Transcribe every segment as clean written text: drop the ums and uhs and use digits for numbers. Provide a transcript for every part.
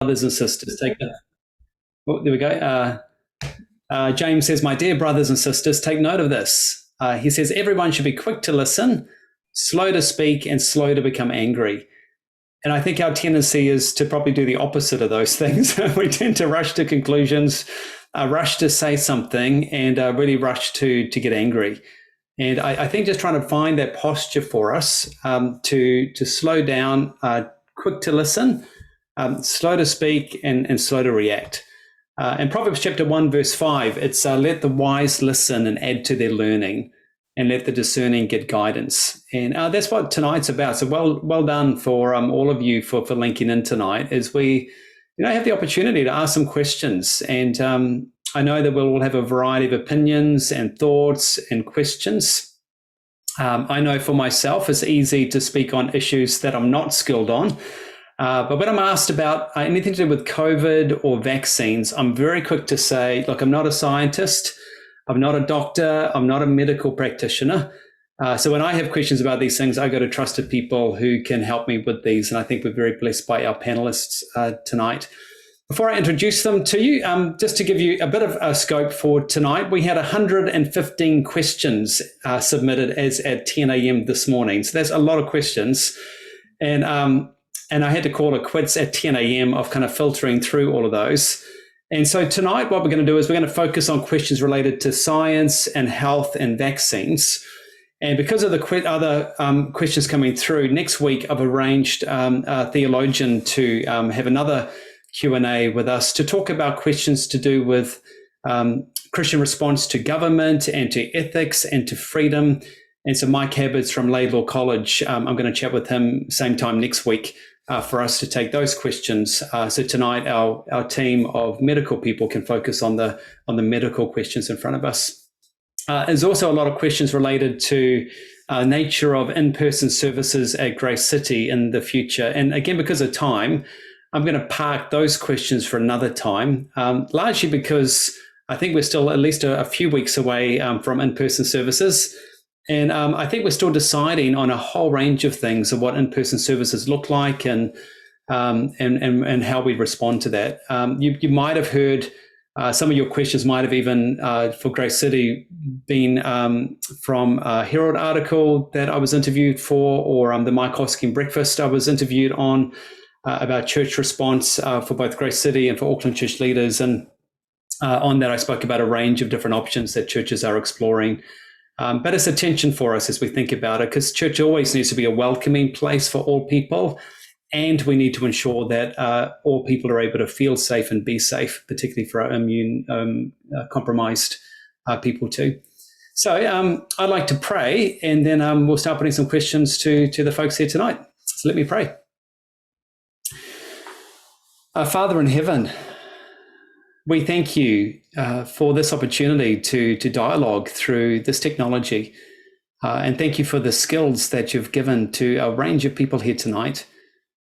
brothers and sisters, take note. Oh, there we go. James says, my dear brothers and sisters, take note of this. He says, everyone should be quick to listen, slow to speak, and slow to become angry. And I think our tendency is to probably do the opposite of those things. We tend to rush to conclusions, rush to say something, and really rush to get angry. And I think just trying to find that posture for us to slow down, quick to listen, slow to speak, and slow to react. In Proverbs chapter 1, verse 5, it's let the wise listen and add to their learning, and let the discerning get guidance. And that's what tonight's about. So well done for all of you for linking in tonight, as we have the opportunity to ask some questions. And I know that we'll all have a variety of opinions and thoughts and questions. I know for myself, it's easy to speak on issues that I'm not skilled on. But when I'm asked about anything to do with COVID or vaccines, I'm very quick to say, look, I'm not a scientist. I'm not a doctor. I'm not a medical practitioner. So when I have questions about these things, I go to trusted people who can help me with these. And I think we're very blessed by our panelists tonight. Before I introduce them to you, just to give you a bit of a scope for tonight, we had 115 questions submitted as at 10 a.m. this morning. So that's a lot of questions. And I had to call it quits at 10 a.m. of kind of filtering through all of those. And so tonight, what we're going to do is we're going to focus on questions related to science and health and vaccines. And because of the other questions coming through, next week I've arranged a theologian to have another Q&A with us to talk about questions to do with Christian response to government and to ethics and to freedom. And so Mike Habberts from Laidlaw College, I'm going to chat with him same time next week for us to take those questions. So tonight our team of medical people can focus on the medical questions in front of us. There's also a lot of questions related to nature of in-person services at Grace City in the future. And again, because of time, I'm going to park those questions for another time, largely because I think we're still at least a few weeks away from in-person services. And I think we're still deciding on a whole range of things of what in-person services look like and how we respond to that. You might have heard some of your questions might have even for Grace City been from a Herald article that I was interviewed for, or the Mike Hosking Breakfast I was interviewed on about church response for both Grace City and for Auckland church leaders. And on that, I spoke about a range of different options that churches are exploring. But it's a tension for us as we think about it, because church always needs to be a welcoming place for all people. And we need to ensure that all people are able to feel safe and be safe, particularly for our immune compromised people too. So I'd like to pray, and then we'll start putting some questions to the folks here tonight. So let me pray. Father in heaven, we thank you for this opportunity to dialogue through this technology. And thank you for the skills that you've given to a range of people here tonight.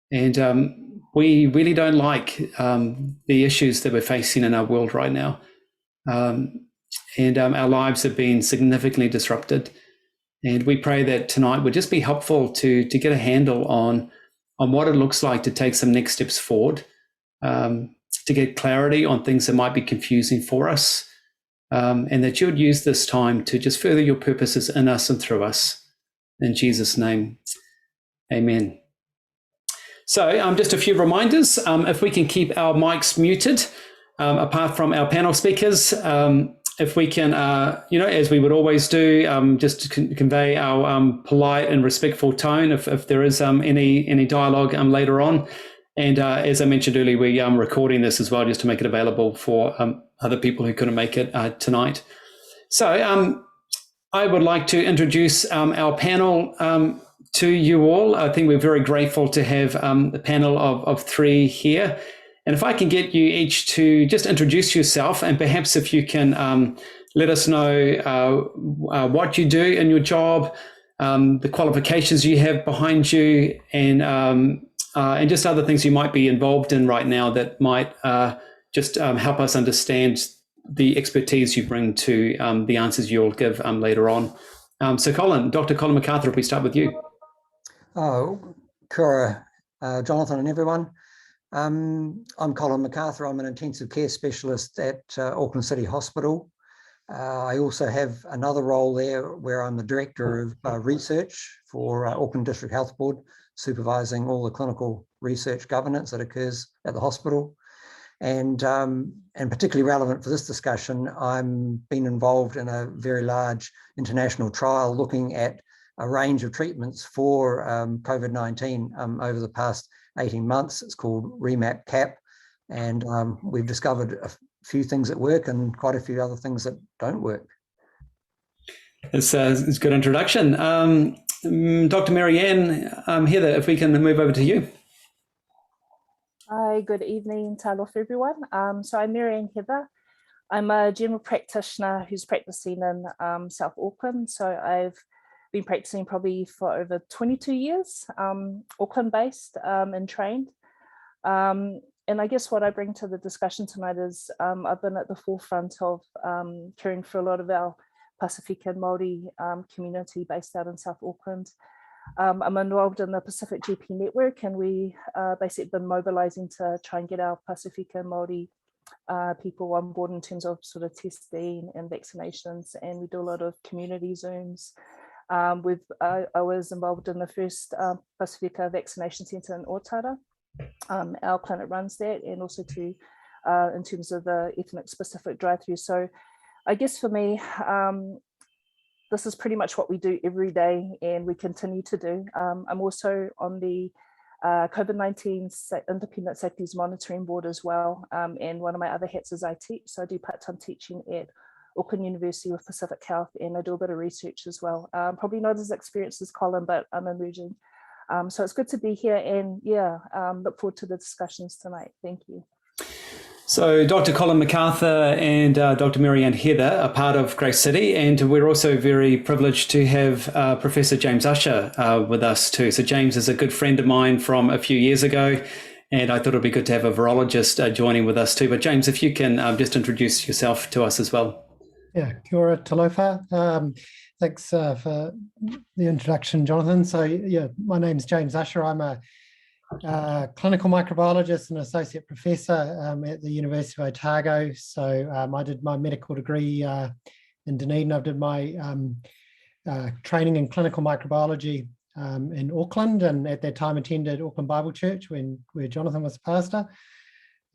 And we really don't like the issues that we're facing in our world right now. And our lives have been significantly disrupted. And we pray that tonight would just be helpful to get a handle on what it looks like to take some next steps forward, to get clarity on things that might be confusing for us, and that you would use this time to just further your purposes in us and through us. In Jesus' name, amen. So just a few reminders. If we can keep our mics muted, apart from our panel speakers, if we can, as we would always do, just to convey our polite and respectful tone if there is any dialogue later on. And as I mentioned earlier, we are recording this as well, just to make it available for other people who couldn't make it tonight. So I would like to introduce our panel to you all. I think we're very grateful to have a panel of three here. And if I can get you each to just introduce yourself, and perhaps if you can let us know what you do in your job, the qualifications you have behind you, and just other things you might be involved in right now that might just help us understand the expertise you bring to the answers you'll give later on. So Dr. Colin McArthur, if we start with you. Oh, Kura, Jonathan and everyone. I'm Colin McArthur. I'm an intensive care specialist at Auckland City Hospital. I also have another role there where I'm the director of research for Auckland District Health Board, supervising all the clinical research governance that occurs at the hospital. And particularly relevant for this discussion, I've been involved in a very large international trial looking at a range of treatments for COVID-19 over the past 18 months. It's called REMAP-CAP, and we've discovered a few things that work and quite a few other things that don't work. It's a good introduction. Dr. Maryann Heather, if we can move over to you. Hi, good evening, talofa everyone. So I'm Maryann Heather. I'm a general practitioner who's practicing in South Auckland. So I've been practicing probably for over 22 years, Auckland-based and trained. And I guess what I bring to the discussion tonight is I've been at the forefront of caring for a lot of our Pasifika and Māori community based out in South Auckland. I'm involved in the Pacific GP network, and we basically been mobilizing to try and get our Pasifika and Māori people on board in terms of sort of testing and vaccinations, and we do a lot of community Zooms. I was involved in the first Pasifika vaccination centre in Otara. Our clinic runs that, and also to in terms of the ethnic specific drive-through. So I guess for me, this is pretty much what we do every day, and we continue to do. I'm also on the COVID-19 Independent Safeties Monitoring Board as well, and one of my other hats is I teach. So I do part-time teaching at Auckland University with Pacific Health, and I do a bit of research as well. Probably not as experienced as Colin, but I'm emerging. So it's good to be here, and yeah, look forward to the discussions tonight. Thank you. So Dr. Colin McArthur and Dr. Maryann Heather are part of Grace City, and we're also very privileged to have Professor James Ussher with us too. So James is a good friend of mine from a few years ago, and I thought it'd be good to have a virologist joining with us too. But James, if you can just introduce yourself to us as well. Yeah, kia ora talofa. Thanks for the introduction, Jonathan. So yeah, my name's James Ussher. I'm a clinical microbiologist and associate professor at the University of Otago. So I did my medical degree in Dunedin. I did my training in clinical microbiology in Auckland, and at that time attended Auckland Bible Church where Jonathan was pastor.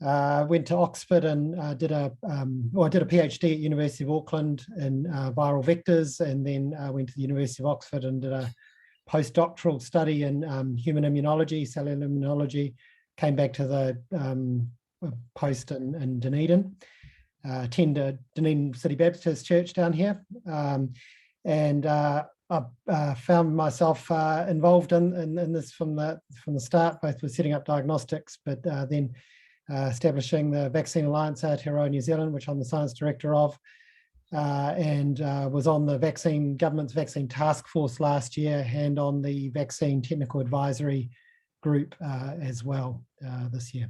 Went to Oxford and did a PhD at University of Auckland in viral vectors, and then went to the University of Oxford and did a postdoctoral study in human immunology, cellular immunology. Came back to the post in Dunedin, attended Dunedin City Baptist Church down here, and I found myself involved in this from the start, both with setting up diagnostics, but then establishing the Vaccine Alliance Aotearoa New Zealand, which I'm the science director of, and was on the government's vaccine task force last year, and on the vaccine technical advisory group as well this year.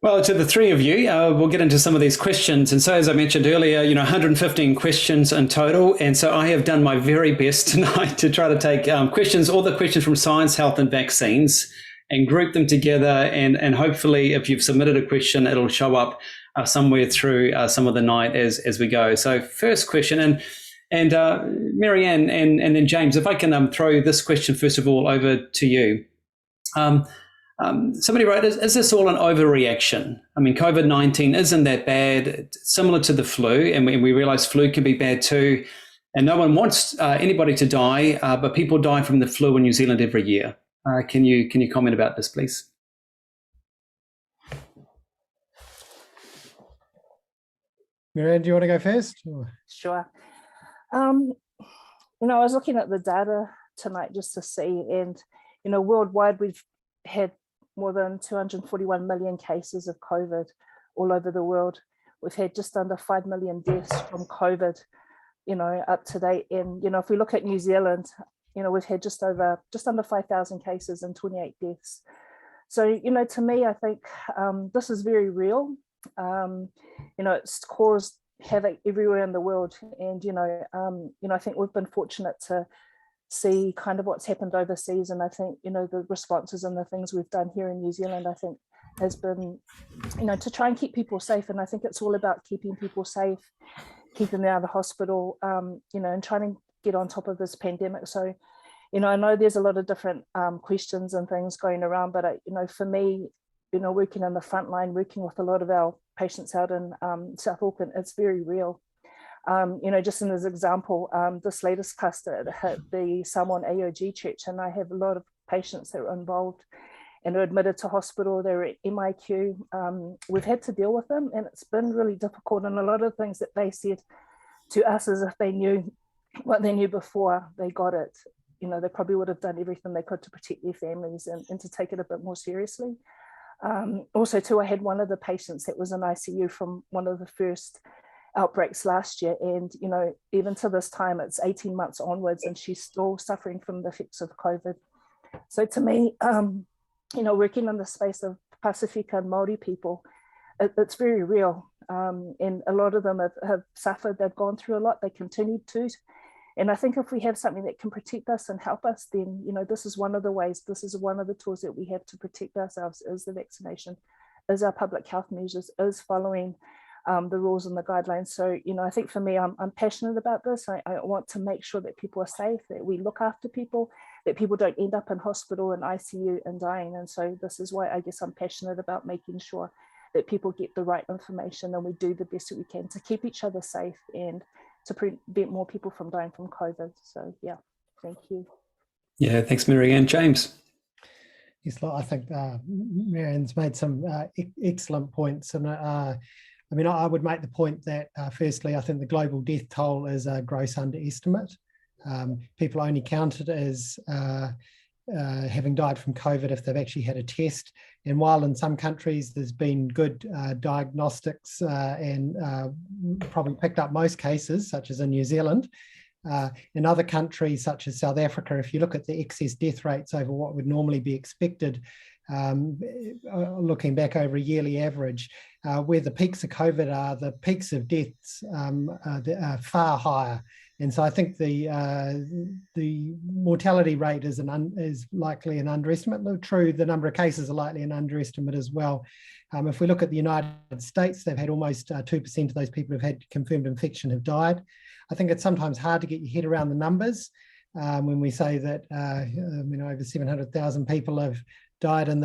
Well, to the three of you, we'll get into some of these questions. And so, as I mentioned earlier, 115 questions in total. And so I have done my very best tonight to try to take all the questions from science, health and vaccines, and group them together. And hopefully, if you've submitted a question, it'll show up somewhere through some of the night as we go. So first question, and Maryann and then James, if I can throw this question first of all over to you. Somebody wrote, is this all an overreaction? I mean, COVID-19 isn't that bad. It's similar to the flu, and we realize flu can be bad too. And no one wants anybody to die, but people die from the flu in New Zealand every year. Can you comment about this, please? Maryann, do you want to go first? Sure. I was looking at the data tonight just to see, and worldwide we've had more than 241 million cases of COVID all over the world. We've had just under 5 million deaths from COVID, up to date. And, if we look at New Zealand, we've had just under 5,000 cases and 28 deaths. So, to me, I think this is very real. It's caused havoc everywhere in the world. And, I think we've been fortunate to see kind of what's happened overseas. And I think, you know, the responses and the things we've done here in New Zealand, I think has been, you know, to try and keep people safe. And I think it's all about keeping people safe, keeping them out of the hospital, you know, and trying to get on top of this pandemic. So, you know, I know there's a lot of different questions and things going around, but, you know, for me, you know, working in the front line, working with a lot of our patients out in South Auckland, it's very real. You know, just in this example, this latest cluster hit the Samoan AOG church, and I have a lot of patients that were involved and are admitted to hospital. They're at MIQ. We've had to deal with them, and it's been really difficult. And a lot of things that they said to us as if they knew what they knew before they got it. You know, they probably would have done everything they could to protect their families and to take it a bit more seriously. Also, too, I had one of the patients that was in ICU from one of the first outbreaks last year, and you know, even to this time, it's 18 months onwards, and she's still suffering from the effects of COVID. So to me, you know, working in the space of Pasifika and Māori people, it's very real, and a lot of them have suffered. They've gone through a lot. They continued to, and I think if we have something that can protect us and help us, then you know, this is one of the ways. This is one of the tools that we have to protect ourselves: is the vaccination, is our public health measures, is following the rules and the guidelines. So, you know, I think for me, I'm passionate about this. I want to make sure that people are safe, that we look after people, that people don't end up in hospital and ICU and dying. And so this is why I guess I'm passionate about making sure that people get the right information and we do the best that we can to keep each other safe and to prevent more people from dying from COVID. So yeah, thank you. Yeah, thanks, Maryann. James. Yes, I think Maryann's made some excellent points, and I mean, I would make the point that, firstly, I think the global death toll is a gross underestimate. People only count it as having died from COVID if they've actually had a test. And while in some countries there's been good diagnostics and probably picked up most cases, such as in New Zealand, in other countries such as South Africa, if you look at the excess death rates over what would normally be expected, looking back over a yearly average, where the peaks of COVID are, the peaks of deaths are far higher. And so I think the mortality rate is likely an underestimate. True, the number of cases are likely an underestimate as well. If we look at the United States, they've had almost 2% of those people who've had confirmed infection have died. I think it's sometimes hard to get your head around the numbers when we say that you know, over 700,000 people have died in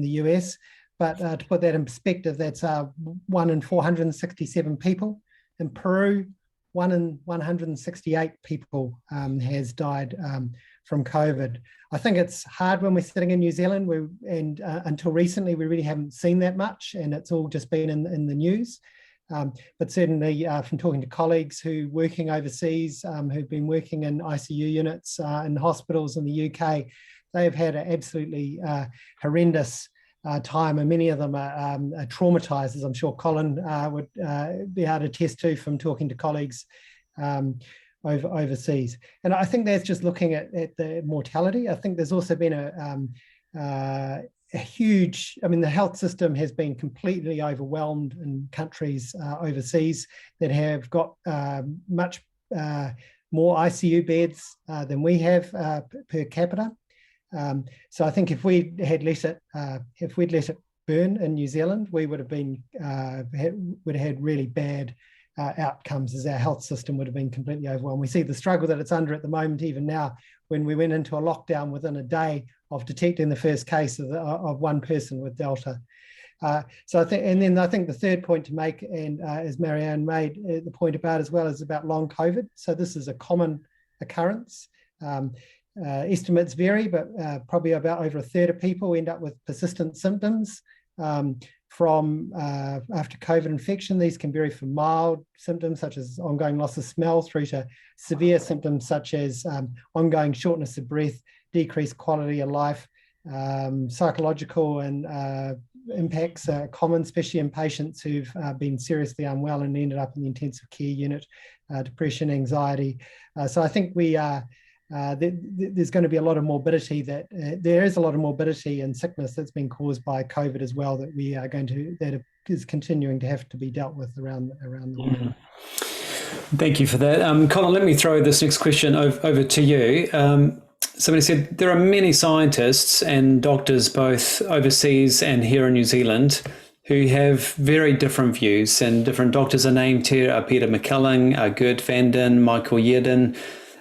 the US. But to put that in perspective, that's 1 in 467 people. In Peru, 1 in 168 people has died from COVID. I think it's hard when we're sitting in New Zealand, and until recently, we really haven't seen that much, and it's all just been in the news. But certainly from talking to colleagues who are working overseas, who've been working in ICU units in hospitals in the UK, they have had an absolutely horrendous time, and many of them are traumatized, as I'm sure Colin would be able to attest to from talking to colleagues overseas. And I think that's just looking at the mortality. I think there's also been a huge, I mean, the health system has been completely overwhelmed in countries overseas that have got much more ICU beds than we have per capita. So I think if we'd let it burn in New Zealand, we would have been would have had really bad outcomes, as our health system would have been completely overwhelmed. We see the struggle that it's under at the moment, even now, when we went into a lockdown within a day of detecting the first case of one person with Delta. So I think, and then I think the third point to make, and as Maryann made the point about as well, is about long COVID. So this is a common occurrence. Estimates vary, but probably about over a third of people end up with persistent symptoms from after COVID infection. These can vary from mild symptoms such as ongoing loss of smell through to severe symptoms such as ongoing shortness of breath, decreased quality of life. Psychological and impacts are common, especially in patients who've been seriously unwell and ended up in the intensive care unit, depression, anxiety. So I think we are there's going to be a lot of morbidity there is a lot of morbidity and sickness that's been caused by COVID as well, that is continuing to have to be dealt with around the world. Thank you for that. Colin, let me throw this next question over to you. Somebody said there are many scientists and doctors both overseas and here in New Zealand who have very different views, and different doctors are named here, Peter McCulling, Gert Vanden, Michael Yerden.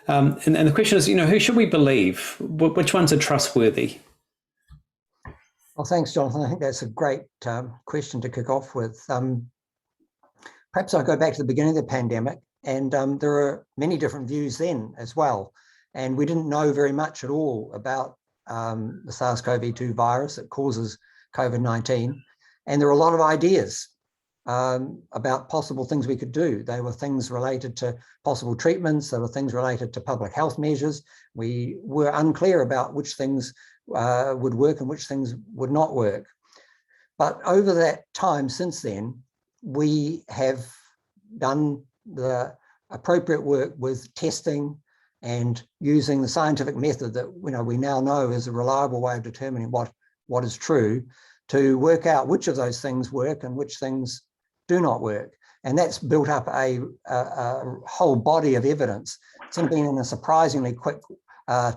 And the question is, who should we believe? Which ones are trustworthy? Well, thanks, Jonathan. I think that's a great question to kick off with. Perhaps I'll go back to the beginning of the pandemic, and there are many different views then as well. And we didn't know very much at all about the SARS-CoV-2 virus that causes COVID-19. And there were a lot of ideas about possible things we could do. They were things related to possible treatments. There were things related to public health measures. We were unclear about which things would work and which things would not work. But over that time since then, we have done the appropriate work with testing and using the scientific method that we now know is a reliable way of determining what is true, to work out which of those things work and which things do not work. And that's built up a whole body of evidence, simply in a surprisingly quick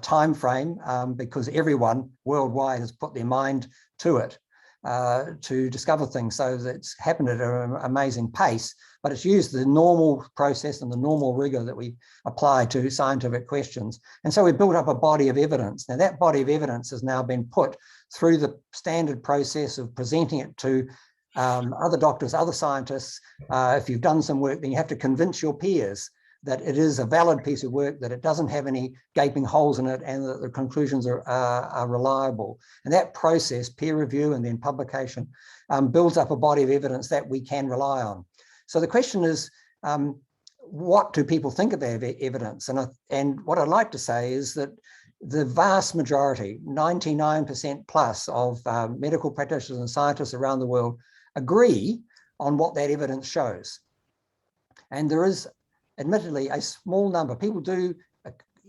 time frame, because everyone worldwide has put their mind to it to discover things. So it's happened at an amazing pace, but it's used the normal process and the normal rigor that we apply to scientific questions. And so we built up a body of evidence. Now that body of evidence has now been put through the standard process of presenting it to other doctors, other scientists. If you've done some work, then you have to convince your peers that it is a valid piece of work, that it doesn't have any gaping holes in it, and that the conclusions are reliable. And that process, peer review and then publication, builds up a body of evidence that we can rely on. So the question is, what do people think of their evidence? And what I'd like to say is that the vast majority, 99% plus of medical practitioners and scientists around the world agree on what that evidence shows. And there is admittedly a small number. People do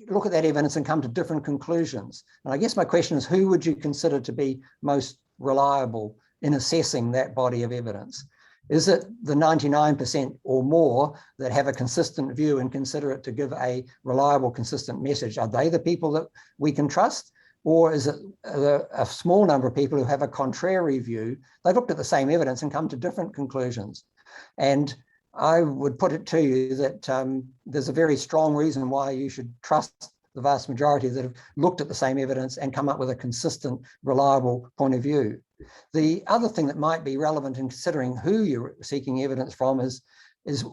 look at that evidence and come to different conclusions. And I guess my question is, who would you consider to be most reliable in assessing that body of evidence? Is it the 99% or more that have a consistent view and consider it to give a reliable, consistent message? Are they the people that we can trust? Or is it a small number of people who have a contrary view? They've looked at the same evidence and come to different conclusions. And I would put it to you that there's a very strong reason why you should trust the vast majority that have looked at the same evidence and come up with a consistent, reliable point of view. The other thing that might be relevant in considering who you're seeking evidence from is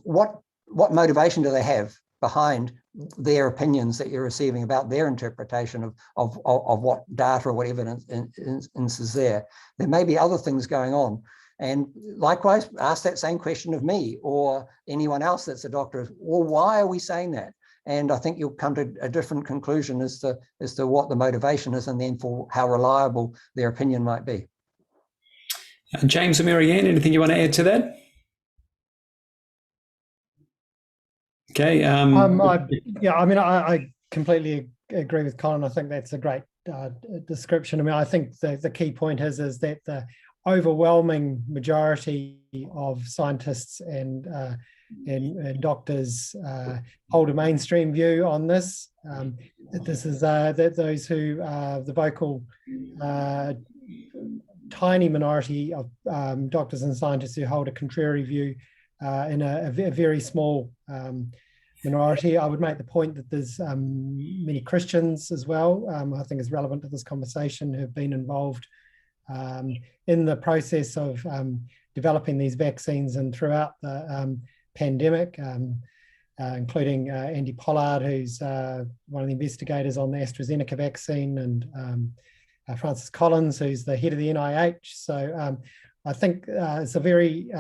what motivation do they have behind their opinions that you're receiving about their interpretation of what data or what evidence is there. There may be other things going on. And likewise, ask that same question of me or anyone else that's a doctor. Well, why are we saying that? And I think you'll come to a different conclusion as to what the motivation is, and then for how reliable their opinion might be. James or Maryann, anything you want to add to that? Okay. I completely agree with Colin. I think that's a great description. I mean, I think the key point is that the overwhelming majority of scientists and doctors hold a mainstream view on this. This is that those who the vocal tiny minority of doctors and scientists who hold a contrary view in a very small minority. I would make the point that there's many Christians as well, I think is relevant to this conversation, who have been involved in the process of developing these vaccines and throughout the pandemic, including Andy Pollard, who's one of the investigators on the AstraZeneca vaccine, and Francis Collins, who's the head of the NIH. So I think it's a very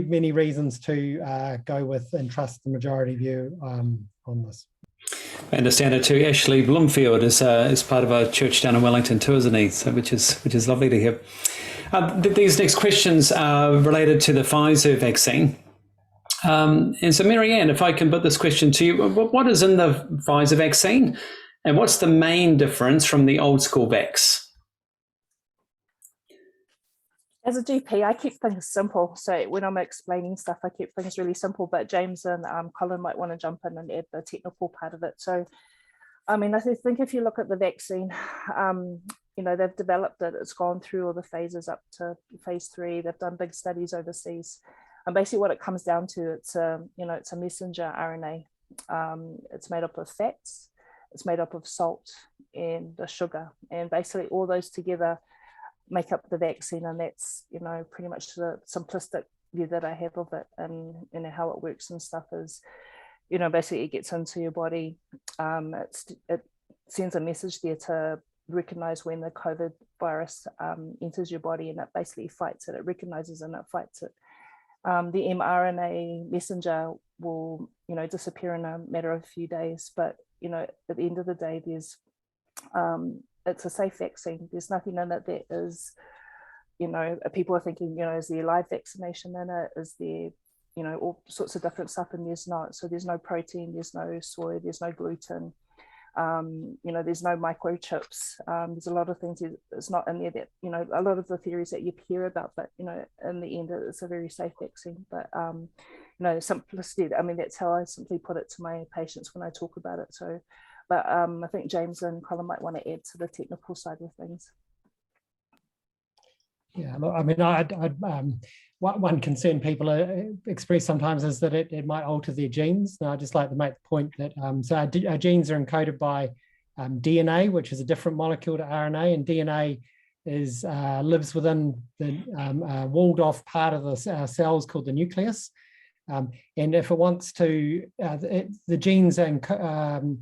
many reasons to go with and trust the majority view on this. I understand it too. Ashley Bloomfield is part of our church down in Wellington too, isn't he? So which is lovely to hear. These next questions are related to the Pfizer vaccine. And so Maryann, if I can put this question to you, what is in the Pfizer vaccine? And what's the main difference from the old school vax? As a GP, I keep things simple. So when I'm explaining stuff, I keep things really simple, but James and Colin might want to jump in and add the technical part of it. So, I mean, I think if you look at the vaccine, they've developed it. It's gone through all the phases up to phase 3. They've done big studies overseas. And basically what it comes down to, it's a messenger RNA. It's made up of fats, it's made up of salt and the sugar. And basically all those together make up the vaccine, and that's pretty much the simplistic view that I have of it, and how it works and stuff is, basically it gets into your body, it sends a message there to recognize when the COVID virus enters your body, and it basically fights it. It recognizes and it fights it. The mRNA messenger will disappear in a matter of a few days, but at the end of the day, there's it's a safe vaccine. There's nothing in it that is, people are thinking, is there live vaccination in it? Is there, all sorts of different stuff, and there's not. So there's no protein, there's no soy, there's no gluten, there's no microchips. There's a lot of things that's not in there that, a lot of the theories that you hear about, but, in the end, it's a very safe vaccine. But, simplicity, I mean, that's how I simply put it to my patients when I talk about it. So, but I think James and Colin might want to add to the technical side of things. Yeah, I mean, one concern people express sometimes is that it might alter their genes. Now, I'd just like to make the point that so our genes are encoded by DNA, which is a different molecule to RNA, and DNA is lives within the walled off part of the cells called the nucleus. And if it wants to, the genes encode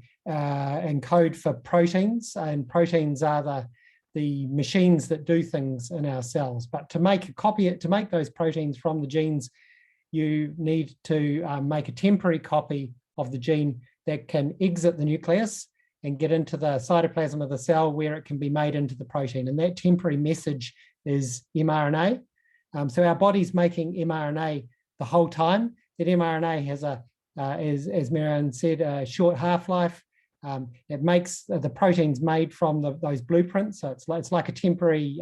for proteins, and proteins are the machines that do things in our cells. But to make a copy, to make those proteins from the genes, you need to make a temporary copy of the gene that can exit the nucleus and get into the cytoplasm of the cell, where it can be made into the protein. And that temporary message is mRNA. So our body's making mRNA the whole time. That mRNA has as Maryann said, a short half-life. It makes the proteins made from those blueprints. So it's like a temporary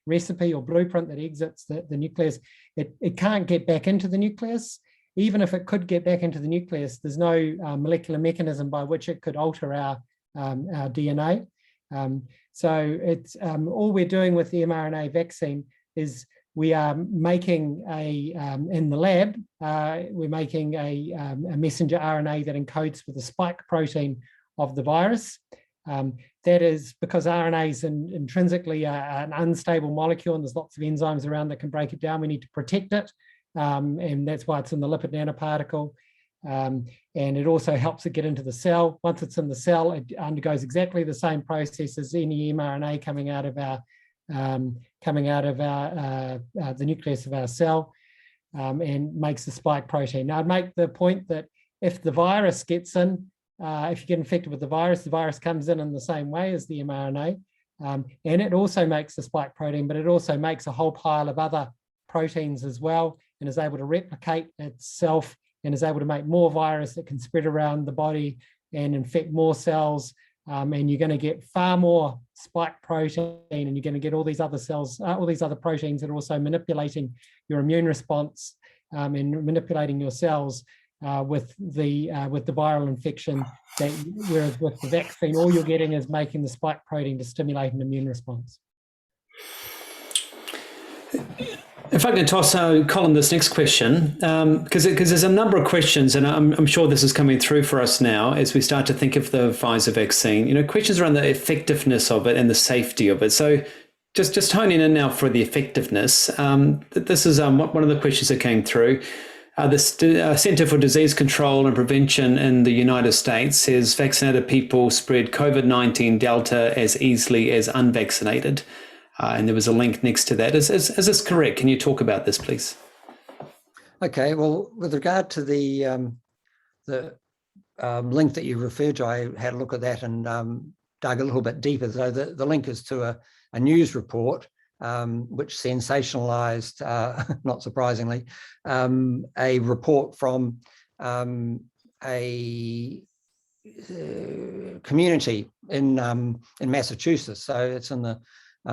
recipe or blueprint that exits the nucleus. It can't get back into the nucleus. Even if it could get back into the nucleus, there's no molecular mechanism by which it could alter our DNA. So it's all we're doing with the mRNA vaccine is we are making in the lab, we're making a messenger RNA that encodes with the spike protein of the virus. That is because RNA is intrinsically an unstable molecule, and there's lots of enzymes around that can break it down. We need to protect it, and that's why it's in the lipid nanoparticle. And it also helps it get into the cell. Once it's in the cell, it undergoes exactly the same process as any mRNA coming out of the nucleus of our cell, and makes the spike protein. Now, I'd make the point that if the virus gets in, if you get infected with the virus comes in the same way as the mRNA, and it also makes the spike protein, but it also makes a whole pile of other proteins as well, and is able to replicate itself, and is able to make more virus that can spread around the body and infect more cells. And you're going to get far more spike protein, and you're going to get all these other cells, all these other proteins that are also manipulating your immune response and manipulating your cells with the viral infection. Whereas with the vaccine, all you're getting is making the spike protein to stimulate an immune response. If I can toss Colin this next question, because there's a number of questions, and I'm sure this is coming through for us now as we start to think of the Pfizer vaccine. Questions around the effectiveness of it and the safety of it. So just honing in now for the effectiveness. This is one of the questions that came through. The Center for Disease Control and Prevention in the United States says vaccinated people spread COVID-19 Delta as easily as unvaccinated. And there was a link next to that. Is this correct? Can you talk about this, please? Okay. Well, with regard to the link that you referred to, I had a look at that and dug a little bit deeper. So the link is to a news report which sensationalized, not surprisingly, a report from a community in Massachusetts. So it's in the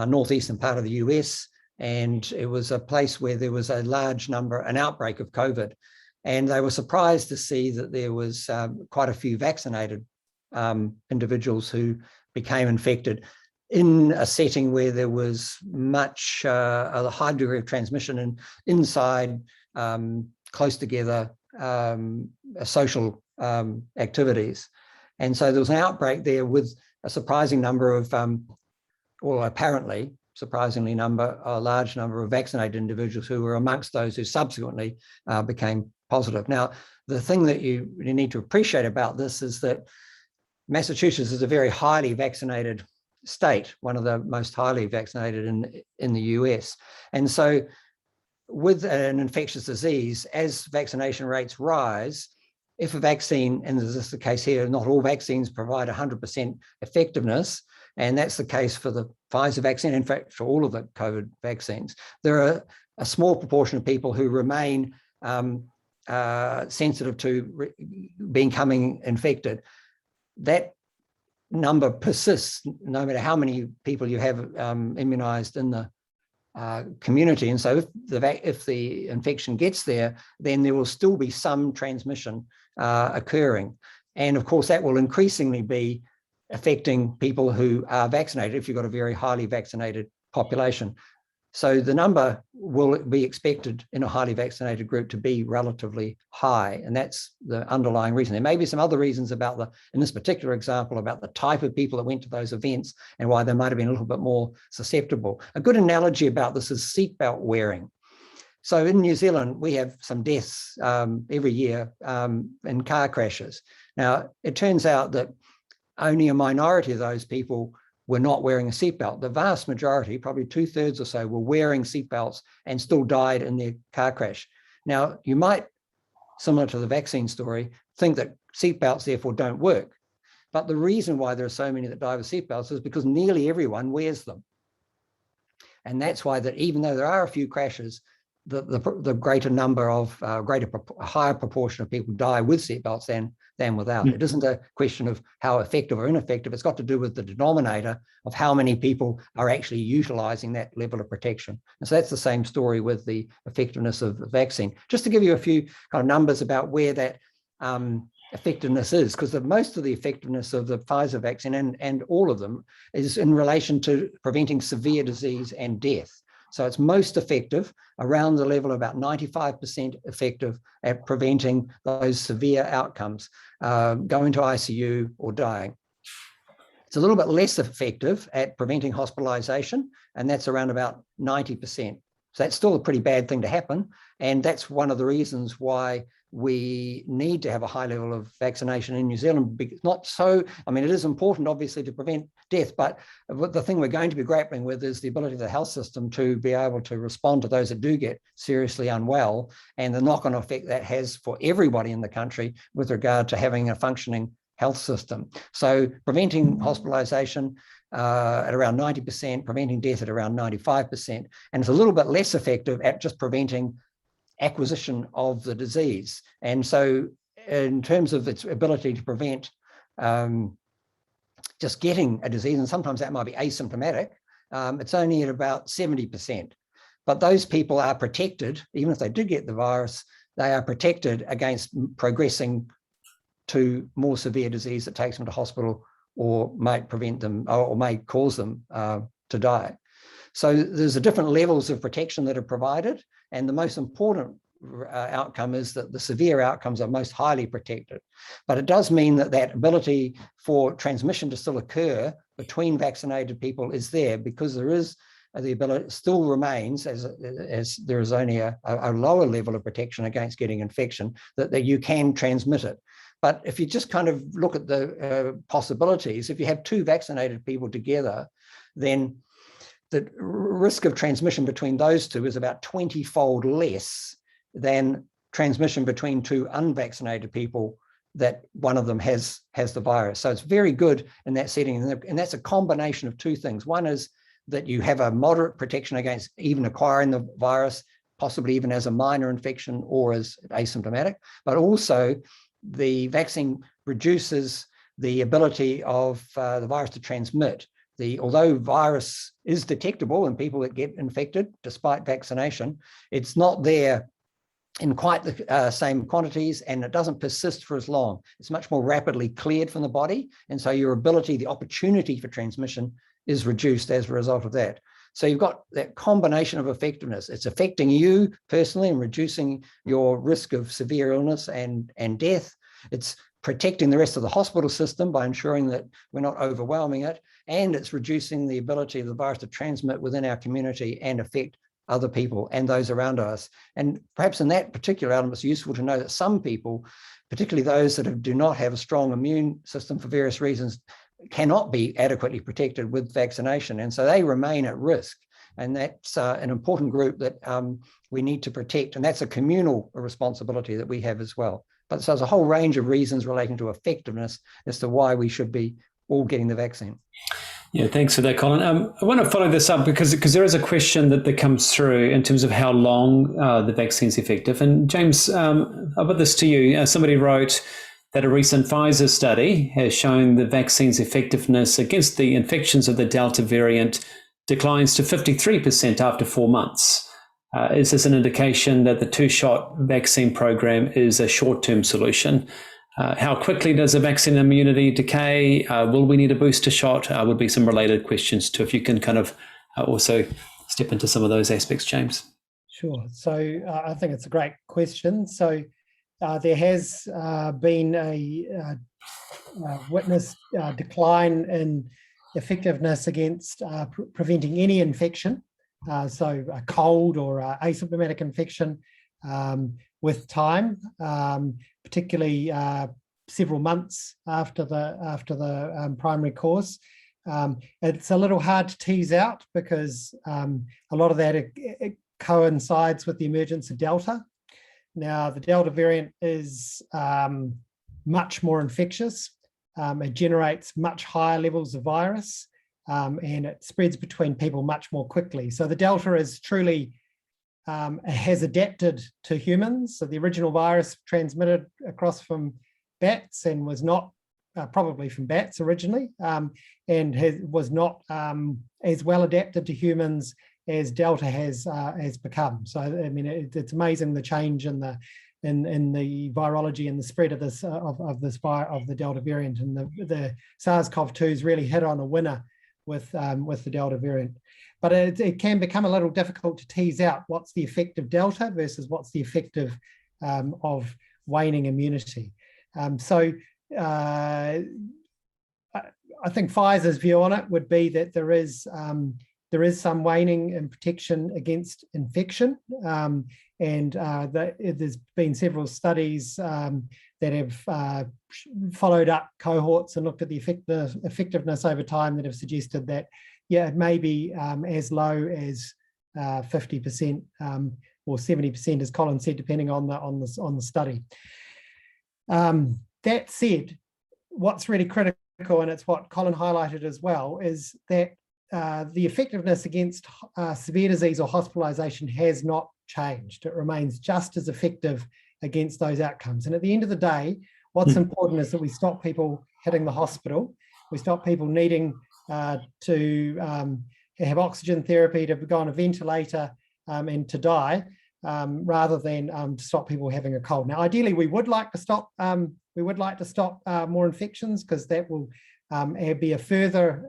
northeastern part of the US. and it was a place where there was an outbreak of COVID. And they were surprised to see that there was quite a few vaccinated individuals who became infected in a setting where there was a high degree of transmission inside close together social activities. And so there was an outbreak there with a surprising number of, a large number of vaccinated individuals who were amongst those who subsequently became positive. Now, the thing that you need to appreciate about this is that Massachusetts is a very highly vaccinated state, one of the most highly vaccinated in the US. And so with an infectious disease, as vaccination rates rise, if a vaccine, and this is the case here, not all vaccines provide 100% effectiveness, and that's the case for the Pfizer vaccine, in fact, for all of the COVID vaccines. There are a small proportion of people who remain sensitive to becoming infected. That number persists no matter how many people you have immunized in the community. And so if the infection gets there, then there will still be some transmission occurring. And of course, that will increasingly be affecting people who are vaccinated if you've got a very highly vaccinated population. So the number will be expected in a highly vaccinated group to be relatively high. And that's the underlying reason. There may be some other reasons about in this particular example, about the type of people that went to those events and why they might have been a little bit more susceptible. A good analogy about this is seatbelt wearing. So in New Zealand, we have some deaths every year in car crashes. Now, it turns out that only a minority of those people were not wearing a seatbelt. The vast majority, probably 2/3 or so, were wearing seatbelts and still died in their car crash. Now, you might, similar to the vaccine story, think that seatbelts therefore don't work. But the reason why there are so many that die with seatbelts is because nearly everyone wears them. And that's why that even though there are a few crashes, the greater number of, higher proportion of people die with seatbelts than without. It isn't a question of how effective or ineffective. It's got to do with the denominator of how many people are actually utilizing that level of protection. And so that's the same story with the effectiveness of the vaccine. Just to give you a few kind of numbers about where that effectiveness is, because most of the effectiveness of the Pfizer vaccine and all of them is in relation to preventing severe disease and death. So it's most effective around the level of about 95% effective at preventing those severe outcomes, going to ICU or dying. It's a little bit less effective at preventing hospitalization, and that's around about 90%. So that's still a pretty bad thing to happen. And that's one of the reasons why we need to have a high level of vaccination in New Zealand. Not so, I mean, it is important, obviously, to prevent death, but the thing we're going to be grappling with is the ability of the health system to be able to respond to those that do get seriously unwell, and the knock-on effect that has for everybody in the country with regard to having a functioning health system. So preventing hospitalization at around 90%, preventing death at around 95%, and it's a little bit less effective at just preventing acquisition of the disease. And so in terms of its ability to prevent just getting a disease, and sometimes that might be asymptomatic, it's only at about 70%. But those people are protected, even if they do get the virus, they are protected against progressing to more severe disease that takes them to hospital or might prevent them or may cause them to die. So there's different levels of protection that are provided, and the most important outcome is that the severe outcomes are most highly protected. But it does mean that that ability for transmission to still occur between vaccinated people is there, because there is the ability, still remains, as there is only a lower level of protection against getting infection, that you can transmit it. But if you just kind of look at the possibilities, if you have two vaccinated people together, then the risk of transmission between those two is about 20-fold less than transmission between two unvaccinated people that one of them has the virus. So it's very good in that setting. And that's a combination of two things. One is that you have a moderate protection against even acquiring the virus, possibly even as a minor infection or as asymptomatic, but also the vaccine reduces the ability of the virus to transmit although virus is detectable in people that get infected despite vaccination, it's not there in quite the same quantities, and it doesn't persist for as long. It's much more rapidly cleared from the body. And so your ability, the opportunity for transmission is reduced as a result of that. So you've got that combination of effectiveness. It's affecting you personally and reducing your risk of severe illness and death. It's protecting the rest of the hospital system by ensuring that we're not overwhelming it. And it's reducing the ability of the virus to transmit within our community and affect other people and those around us. And perhaps in that particular element, it's useful to know that some people, particularly those that do not have a strong immune system for various reasons, cannot be adequately protected with vaccination. And so they remain at risk. And that's an important group that we need to protect. And that's a communal responsibility that we have as well. But so there's a whole range of reasons relating to effectiveness as to why we should be all getting the vaccine. Yeah, thanks for that, Colin. I want to follow this up because there is a question that comes through in terms of how long the vaccine's effective. And James, I'll put this to you. Somebody wrote that a recent Pfizer study has shown the vaccine's effectiveness against the infections of the Delta variant declines to 53% after 4 months. Is this an indication that the two-shot vaccine program is a short-term solution? How quickly does the vaccine immunity decay? Will we need a booster shot? Would be some related questions too, if you can kind of also step into some of those aspects, James. Sure. So I think it's a great question. So there has been a witnessed decline in effectiveness against preventing any infection, so a cold or asymptomatic infection with time, particularly several months after the primary course. It's a little hard to tease out because a lot of that it coincides with the emergence of Delta. Now, the Delta variant is much more infectious. It generates much higher levels of virus, and it spreads between people much more quickly. So the Delta is truly has adapted to humans. So the original virus transmitted across from bats and was not probably from bats originally, and was not as well adapted to humans as Delta has become. So I mean, it's amazing the change in the virology and the spread of this of the Delta variant, and the SARS-CoV-2 has really hit on a winner with the Delta variant. But it can become a little difficult to tease out what's the effect of Delta versus what's the effect of waning immunity. So I think Pfizer's view on it would be that there is some waning in protection against infection, and there's been several studies that have followed up cohorts and looked at the effectiveness over time that have suggested that, yeah, it may be as low as 50% or 70%, as Colin said, depending on the study. That said, what's really critical, and it's what Colin highlighted as well, is that the effectiveness against severe disease or hospitalisation has not changed. It remains just as effective against those outcomes. And at the end of the day, what's important is that we stop people hitting the hospital. We stop people needing to have oxygen therapy, to go on a ventilator and to die, rather than to stop people having a cold. Now, ideally, we would like to stop more infections, because that will be a further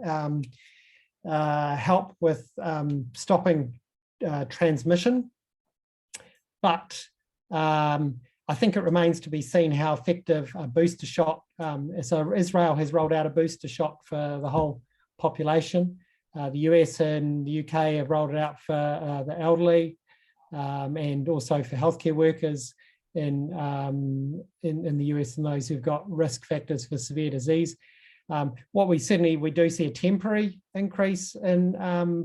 help with stopping transmission. But I think it remains to be seen how effective a booster shot. So Israel has rolled out a booster shot for the whole population. The US and the UK have rolled it out for the elderly, and also for healthcare workers in the US and those who've got risk factors for severe disease. What we do see a temporary increase in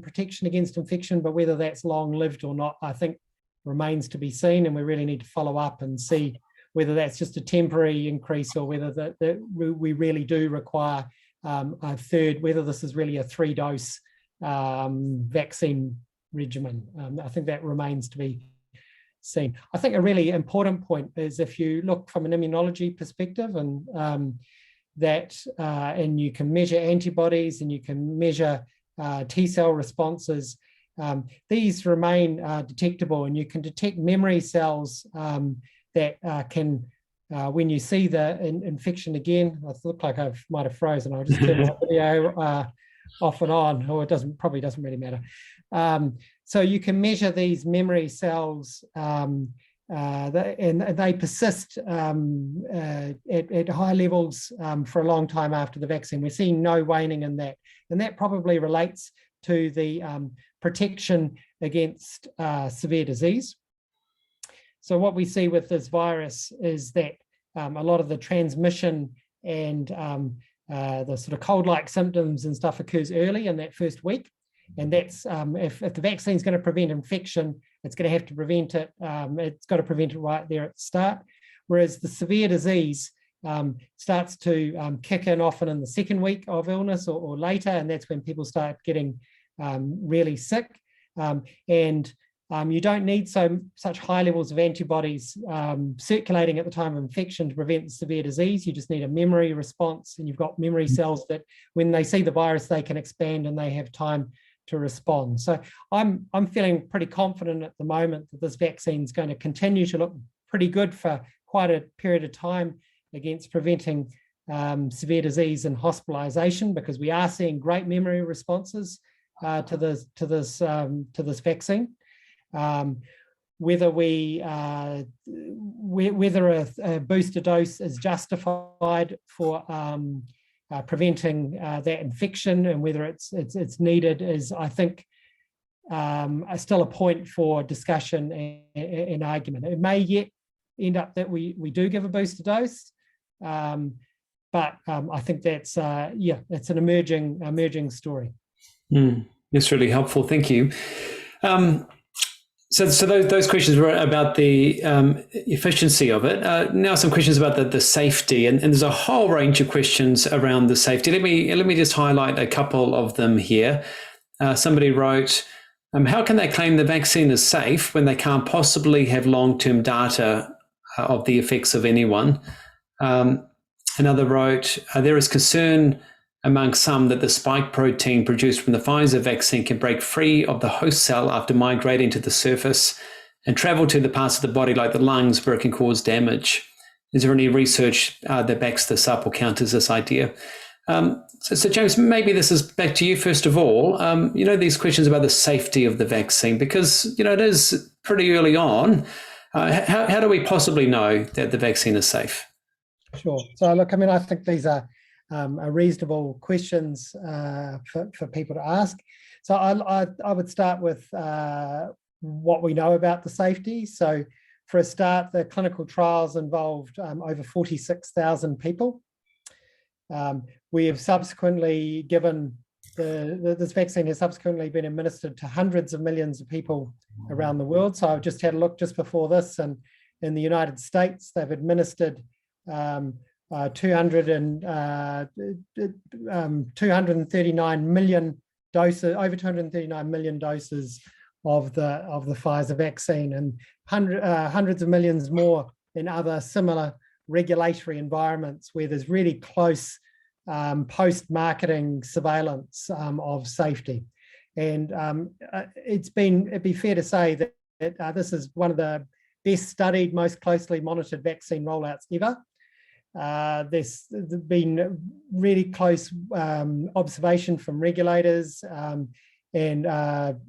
protection against infection, but whether that's long-lived or not, I think remains to be seen, and we really need to follow up and see whether that's just a temporary increase or whether we really do require a third, whether this is really a 3-dose vaccine regimen. I think that remains to be seen. I think a really important point is, if you look from an immunology perspective, and that, and you can measure antibodies and you can measure T cell responses. These remain detectable, and you can detect memory cells that can, when you see the infection again, I look like I might have frozen. I'll just turn my video off and on, or it probably doesn't really matter. So you can measure these memory cells, and they persist at high levels for a long time after the vaccine. We're seeing no waning in that, and that probably relates to the protection against severe disease. So what we see with this virus is that a lot of the transmission and the sort of cold-like symptoms and stuff occurs early in that first week. And that's, if the vaccine is going to prevent infection, it's going to have to prevent it. It's got to prevent it right there at the start. Whereas the severe disease starts to kick in often in the second week of illness or later, and that's when people start getting really sick. You don't need such high levels of antibodies circulating at the time of infection to prevent severe disease. You just need a memory response, and you've got memory cells that when they see the virus, they can expand and they have time to respond. So I'm feeling pretty confident at the moment that this vaccine is going to continue to look pretty good for quite a period of time against preventing severe disease and hospitalization, because we are seeing great memory responses to this vaccine. Whether a booster dose is justified for preventing that infection, and whether it's needed, is, I think, still a point for discussion and argument. It may yet end up that we do give a booster dose, but I think that's it's an emerging story. That's really helpful. Thank you. So those questions were about the efficiency of it. Now some questions about the safety, and there's a whole range of questions around the safety. Let me just highlight a couple of them here. Somebody wrote, how can they claim the vaccine is safe when they can't possibly have long-term data of the effects of anyone? Another wrote, there is concern among some that the spike protein produced from the Pfizer vaccine can break free of the host cell after migrating to the surface and travel to the parts of the body like the lungs where it can cause damage. Is there any research that backs this up or counters this idea? So James, maybe this is back to you first of all. These questions about the safety of the vaccine, because, it is pretty early on. How do we possibly know that the vaccine is safe? Sure. So look, I think these are reasonable questions for people to ask. So I would start with what we know about the safety. So for a start, the clinical trials involved over 46,000 people. We have subsequently given, this vaccine has subsequently been administered to hundreds of millions of people around the world. So I've just had a look just before this, and in the United States, they've administered 239 million doses, over 239 million doses of the Pfizer vaccine, and hundreds of millions more in other similar regulatory environments where there's really close post-marketing surveillance of safety. And it'd be fair to say that this is one of the best studied, most closely monitored vaccine rollouts ever. There's been really close observation from regulators and other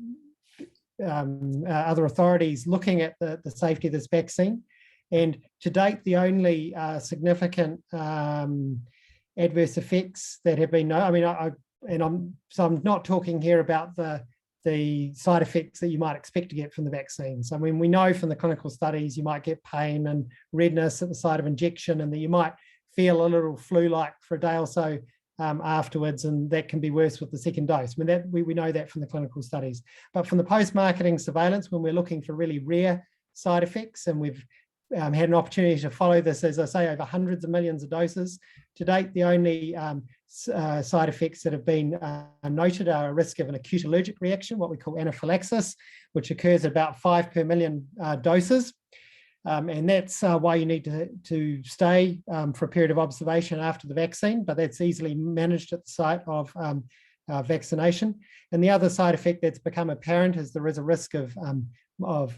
authorities looking at the safety of this vaccine. And to date, the only significant adverse effects that have been known, I'm not talking here about the side effects that you might expect to get from the vaccines. We know from the clinical studies you might get pain and redness at the site of injection, and that you might feel a little flu-like for a day or so afterwards, and that can be worse with the second dose. We know that from the clinical studies. But from the post-marketing surveillance, when we're looking for really rare side effects, and we've had an opportunity to follow this, as I say, over hundreds of millions of doses, to date, the only side effects that have been noted are a risk of an acute allergic reaction, what we call anaphylaxis, which occurs about 5 per million doses. And that's why you need to stay for a period of observation after the vaccine, but that's easily managed at the site of vaccination. And the other side effect that's become apparent is there is a risk of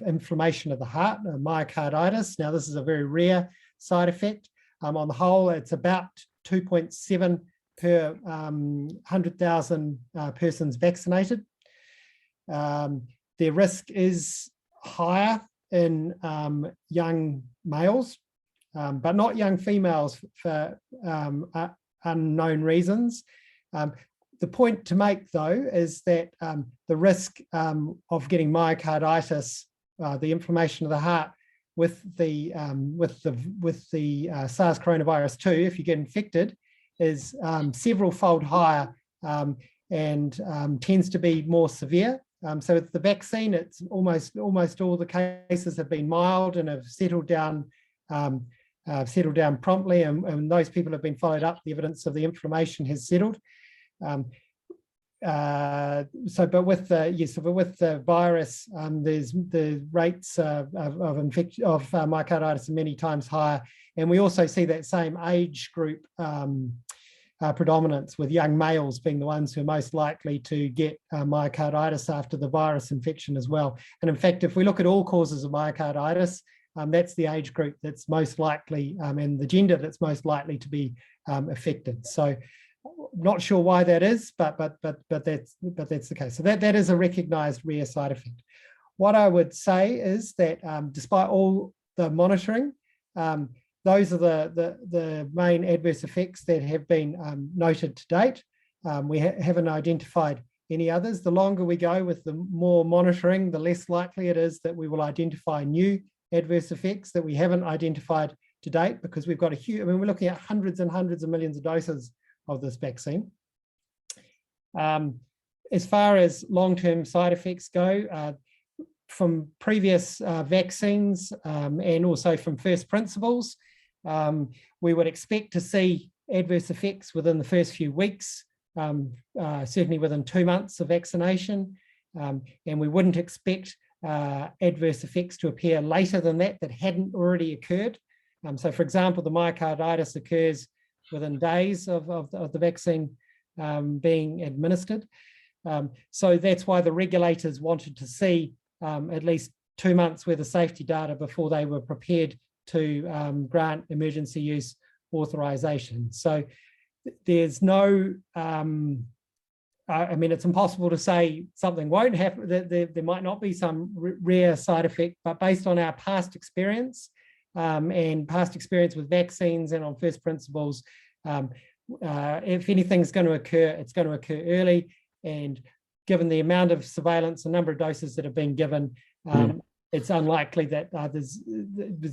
inflammation of the heart, myocarditis. Now, this is a very rare side effect. On the whole, it's about 2.7 per 100,000 persons vaccinated. Their risk is higher in young males, but not young females for unknown reasons. The point to make, though, is that the risk of getting myocarditis, the inflammation of the heart, with the SARS coronavirus 2, if you get infected, is several-fold higher and tends to be more severe. So with the vaccine, it's almost all the cases have been mild and have settled down promptly, and those people have been followed up. The evidence of the inflammation has settled. But with the virus, there's the rates of myocarditis are many times higher, and we also see that same age group predominance, with young males being the ones who are most likely to get myocarditis after the virus infection as well. And in fact, if we look at all causes of myocarditis, that's the age group that's most likely and the gender that's most likely to be affected. So, not sure why that is, but that's the case. So that is a recognised rare side effect. What I would say is that despite all the monitoring, those are the main adverse effects that have been noted to date. We haven't identified any others. The longer we go with the more monitoring, the less likely it is that we will identify new adverse effects that we haven't identified to date, because we've got a huge, we're looking at hundreds and hundreds of millions of doses of this vaccine. As far as long-term side effects go, from previous vaccines and also from first principles, we would expect to see adverse effects within the first few weeks, certainly within 2 months of vaccination, and we wouldn't expect adverse effects to appear later than that hadn't already occurred. So, for example, the myocarditis occurs within days of the vaccine being administered. So that's why the regulators wanted to see at least 2 months worth of safety data before they were prepared to grant emergency use authorization. So there's no, it's impossible to say something won't happen, that there might not be some rare side effect, but based on our past experience and past experience with vaccines and on first principles, if anything's going to occur, it's going to occur early, and given the amount of surveillance, the number of doses that have been given, it's unlikely that there's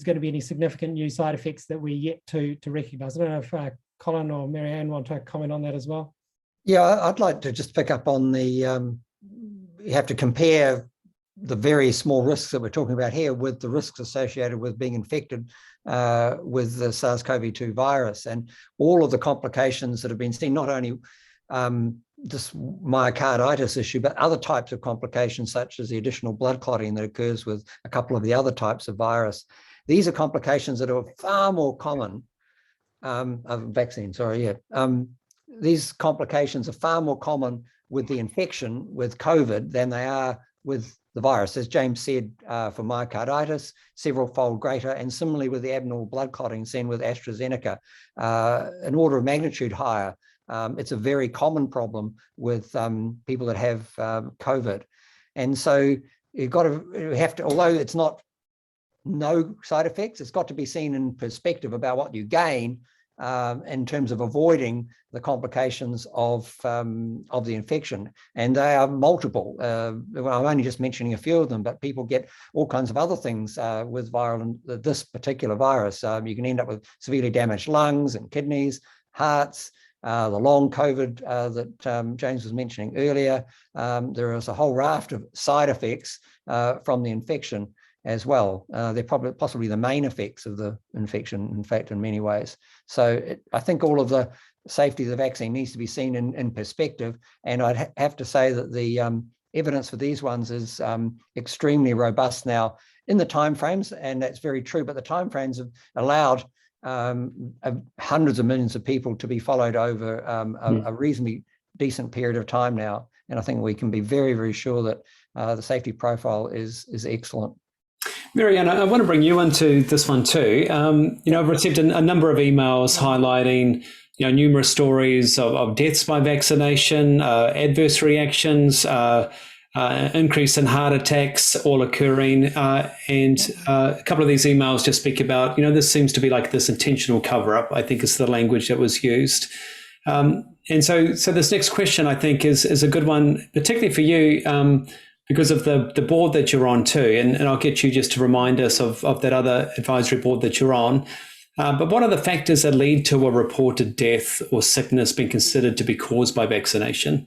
going to be any significant new side effects that we're yet to recognise. I don't know if Colin or Maryann want to comment on that as well. Yeah, I'd like to just pick up on the, you have to compare the very small risks that we're talking about here with the risks associated with being infected with the SARS-CoV-2 virus, and all of the complications that have been seen, not only this myocarditis issue, but other types of complications such as the additional blood clotting that occurs with a couple of the other types of virus. These are complications that are far more common, these complications are far more common with the infection with COVID than they are with the virus. As James said, for myocarditis, several-fold greater, and similarly with the abnormal blood clotting seen with AstraZeneca, an order of magnitude higher. It's a very common problem with people that have COVID. And so you have to, although it's not no side effects, it's got to be seen in perspective about what you gain in terms of avoiding the complications of the infection. And they are multiple. Well, I'm only just mentioning a few of them, but people get all kinds of other things with this particular virus. You can end up with severely damaged lungs and kidneys, hearts, the long COVID that James was mentioning earlier. There is a whole raft of side effects from the infection as well. They're possibly the main effects of the infection, in fact, in many ways. So I think all of the safety of the vaccine needs to be seen in perspective. And I'd have to say that the evidence for these ones is extremely robust now. in the timeframes, and that's very true, but the timeframes have allowed hundreds of millions of people to be followed over a reasonably decent period of time now. And I think we can be very, very sure that the safety profile is excellent. Maryann, I want to bring you into this one too. I've received a number of emails highlighting, numerous stories of deaths by vaccination, adverse reactions, increase in heart attacks all occurring. And a couple of these emails just speak about, this seems to be like this intentional cover-up, I think is the language that was used. And so this next question, I think, is a good one, particularly for you, because of the board that you're on too. And I'll get you just to remind us of that other advisory board that you're on. But what are the factors that lead to a reported death or sickness being considered to be caused by vaccination?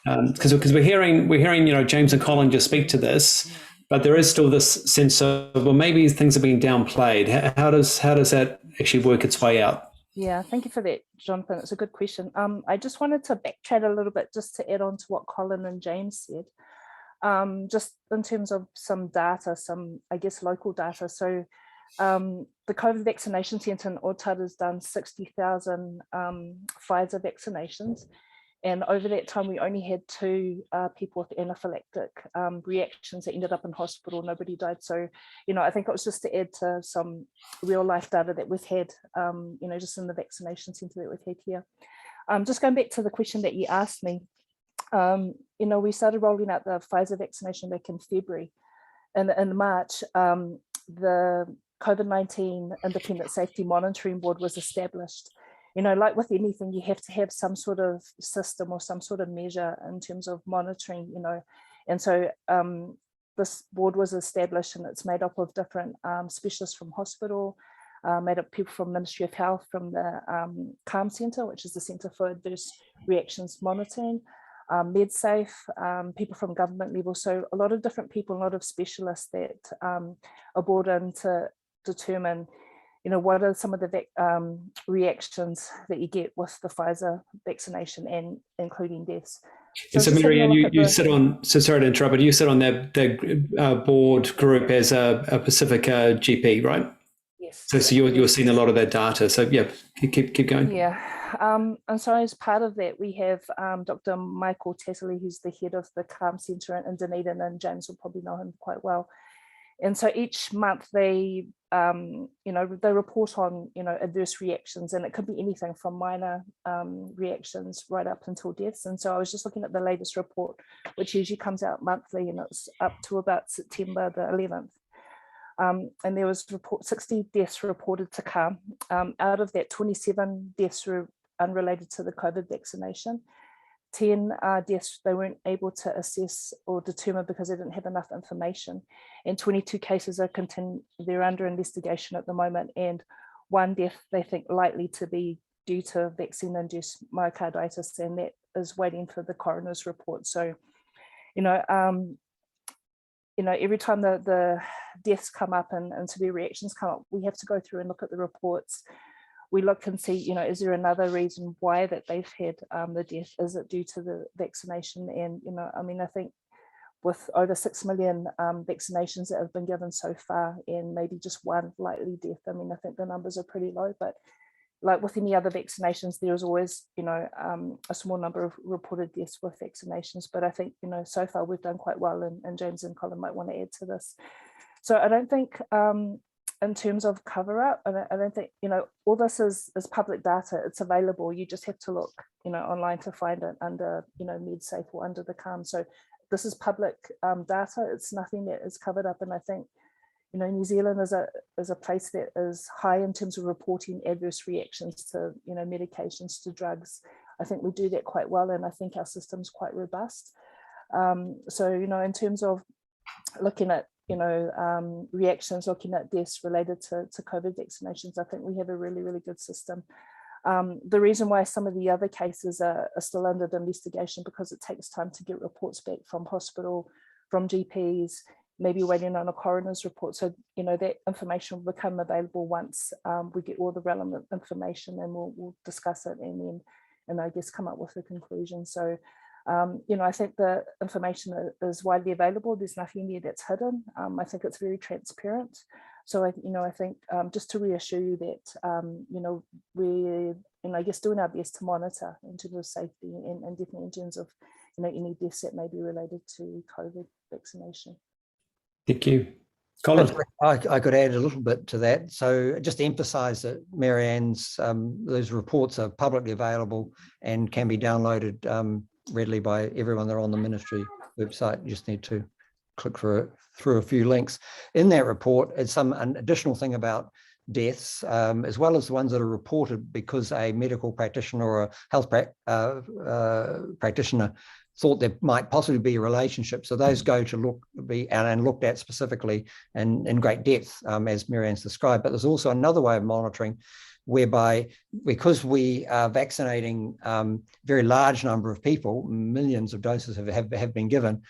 Because we're hearing, James and Colin just speak to this, but there is still this sense of, well, maybe things are being downplayed. How does that actually work its way out? Yeah, thank you for that, Jonathan. It's a good question. I just wanted to backtrack a little bit just to add on to what Colin and James said. Just in terms of some data, some, I guess, local data. So the COVID Vaccination Centre in Untitled has done 60,000 Pfizer vaccinations. And over that time, we only had 2 people with anaphylactic reactions that ended up in hospital. Nobody died. So, I think it was just to add to some real life data that we've had, just in the vaccination centre that we've had here. Just going back to the question that you asked me, we started rolling out the Pfizer vaccination back in February. And in March, the COVID-19 Independent Safety Monitoring Board was established. Like with anything, you have to have some sort of system or some sort of measure in terms of monitoring, And so this board was established, and it's made up of different specialists from hospital, made up of people from Ministry of Health, from the CALM Centre, which is the Centre for Adverse Reactions Monitoring, MedSafe, people from government level. So a lot of different people, a lot of specialists that are brought in to determine what are some of the reactions that you get with the Pfizer vaccination, and including deaths. So Maryann, you sit on, so sorry to interrupt, but you sit on that board group as a Pacifica GP, right? Yes. So you're seeing a lot of that data. So yeah, keep going. Yeah. And so as part of that, we have Dr Michael Tatterley, who's the head of the CALM Centre in Dunedin, and James will probably know him quite well. And so each month they report on, adverse reactions, and it could be anything from minor reactions right up until deaths. And so I was just looking at the latest report, which usually comes out monthly, and it's up to about September the 11th. And there was 60 deaths reported to CALM. Out of that, 27 deaths were unrelated to the COVID vaccination. 10 deaths they weren't able to assess or determine because they didn't have enough information, and 22 cases they're under investigation at the moment, and 1 death they think likely to be due to vaccine-induced myocarditis, and that is waiting for the coroner's report. So, every time the deaths come up and severe reactions come up, we have to go through and look at the reports. We look and see, is there another reason why that they've had the death? Is it due to the vaccination? And, I think with over 6 million vaccinations that have been given so far, and maybe just 1 likely death, I think the numbers are pretty low. But like with any other vaccinations, there is always, a small number of reported deaths with vaccinations. But I think, so far we've done quite well, and James and Colin might want to add to this. So I don't think, in terms of cover up, I don't think, all this is public data. It's available. You just have to look, online to find it under, MedSafe or under the CALM. So this is public data. It's nothing that is covered up. And I think, New Zealand is a place that is high in terms of reporting adverse reactions to, medications, to drugs. I think we do that quite well, and I think our system's quite robust. So, in terms of looking at, reactions, looking at deaths related to COVID vaccinations, I think we have a really, really good system. The reason why some of the other cases are still under the investigation, because it takes time to get reports back from hospital, from GPs, maybe waiting on a coroner's report. So, that information will become available once we get all the relevant information, and we'll discuss it and I guess come up with a conclusion. So I think the information is widely available. There's nothing there that's hidden. I think it's very transparent. So I think just to reassure you that we're I guess doing our best to monitor in terms of safety and definitely in terms of any deaths that may be related to COVID vaccination. Thank you. Colin. I could add a little bit to that. So just to emphasise that Maryann's, those reports are publicly available and can be downloaded readily by everyone. They're on the ministry website. You just need to click through a few links. In that report, it's an additional thing about deaths, as well as the ones that are reported because a medical practitioner or a health practitioner thought there might possibly be a relationship. So those go to be looked at specifically and in great depth, as Maryann's described. But there's also another way of monitoring whereby, because we are vaccinating very large number of people, millions of doses have been given,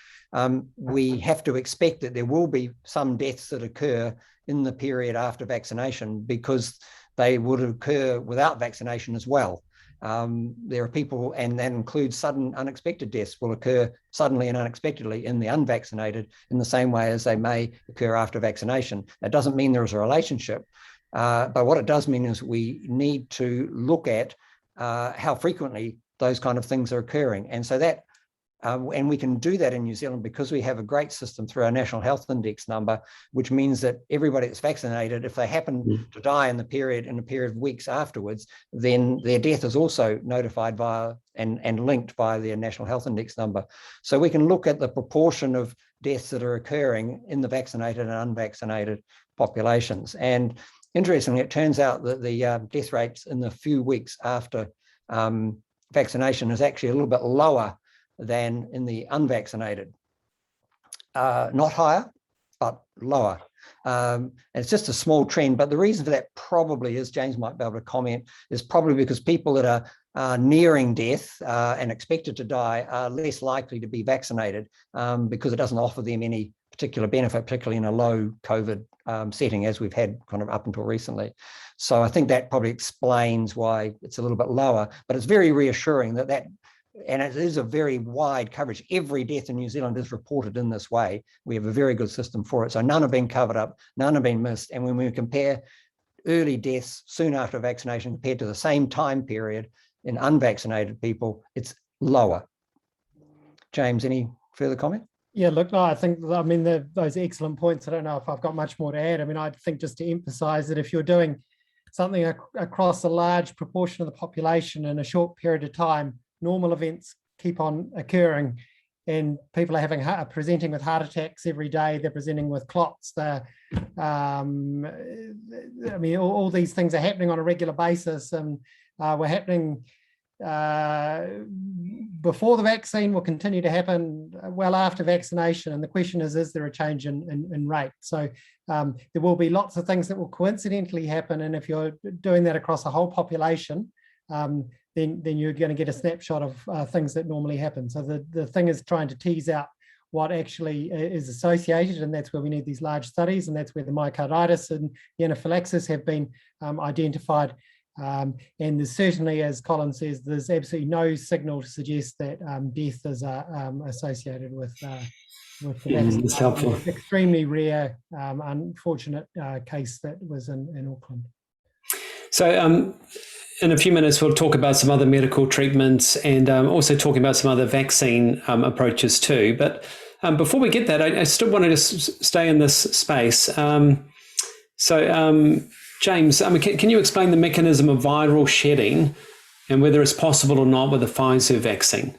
we have to expect that there will be some deaths that occur in the period after vaccination, because they would occur without vaccination as well. There are people, and that includes sudden unexpected deaths will occur suddenly and unexpectedly in the unvaccinated in the same way as they may occur after vaccination. That doesn't mean there is a relationship, but what it does mean is we need to look at how frequently those kind of things are occurring. And so that, and we can do that in New Zealand because we have a great system through our National Health Index number, which means that everybody that's vaccinated, if they happen to die in a period of weeks afterwards, then their death is also notified via and linked by their National Health Index number. So we can look at the proportion of deaths that are occurring in the vaccinated and unvaccinated populations. And interestingly, it turns out that the death rates in the few weeks after vaccination is actually a little bit lower than in the unvaccinated. Not higher, but lower. It's just a small trend, but the reason for that probably is, James might be able to comment, is probably because people that are nearing death and expected to die are less likely to be vaccinated because it doesn't offer them any particular benefit, particularly in a low COVID setting, as we've had kind of up until recently. So I think that probably explains why it's a little bit lower, but it's very reassuring that and it is a very wide coverage. Every death in New Zealand is reported in this way. We have a very good system for it. So none have been covered up, none have been missed. And when we compare early deaths soon after vaccination compared to the same time period in unvaccinated people, it's lower. James, any further comment? Yeah, look, no, I think, those are excellent points. I don't know if I've got much more to add. I think just to emphasize that if you're doing something across a large proportion of the population in a short period of time, normal events keep on occurring, and people are presenting with heart attacks every day. They're presenting with clots. All these things are happening on a regular basis, and were happening before the vaccine, will continue to happen well after vaccination. And the question is there a change in rate? So there will be lots of things that will coincidentally happen, and if you're doing that across a whole population, then you're going to get a snapshot of things that normally happen. So the thing is trying to tease out what actually is associated, and that's where we need these large studies, and that's where the myocarditis and the anaphylaxis have been identified. And there's certainly, as Colin says, there's absolutely no signal to suggest that death is associated with the vaccine. It's helpful. Extremely rare, unfortunate case that was in Auckland. So in a few minutes, we'll talk about some other medical treatments and also talking about some other vaccine approaches too. But before we get that, I still wanted to stay in this space. James, can you explain the mechanism of viral shedding and whether it's possible or not with the Pfizer vaccine?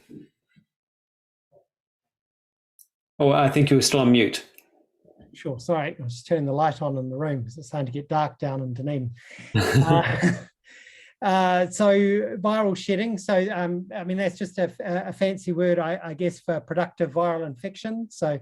Oh, I think you were still on mute. Sure, sorry, I was just turning the light on in the room because it's starting to get dark down in Dunedin. So viral shedding, so that's just a fancy word, I guess, for productive viral infection. So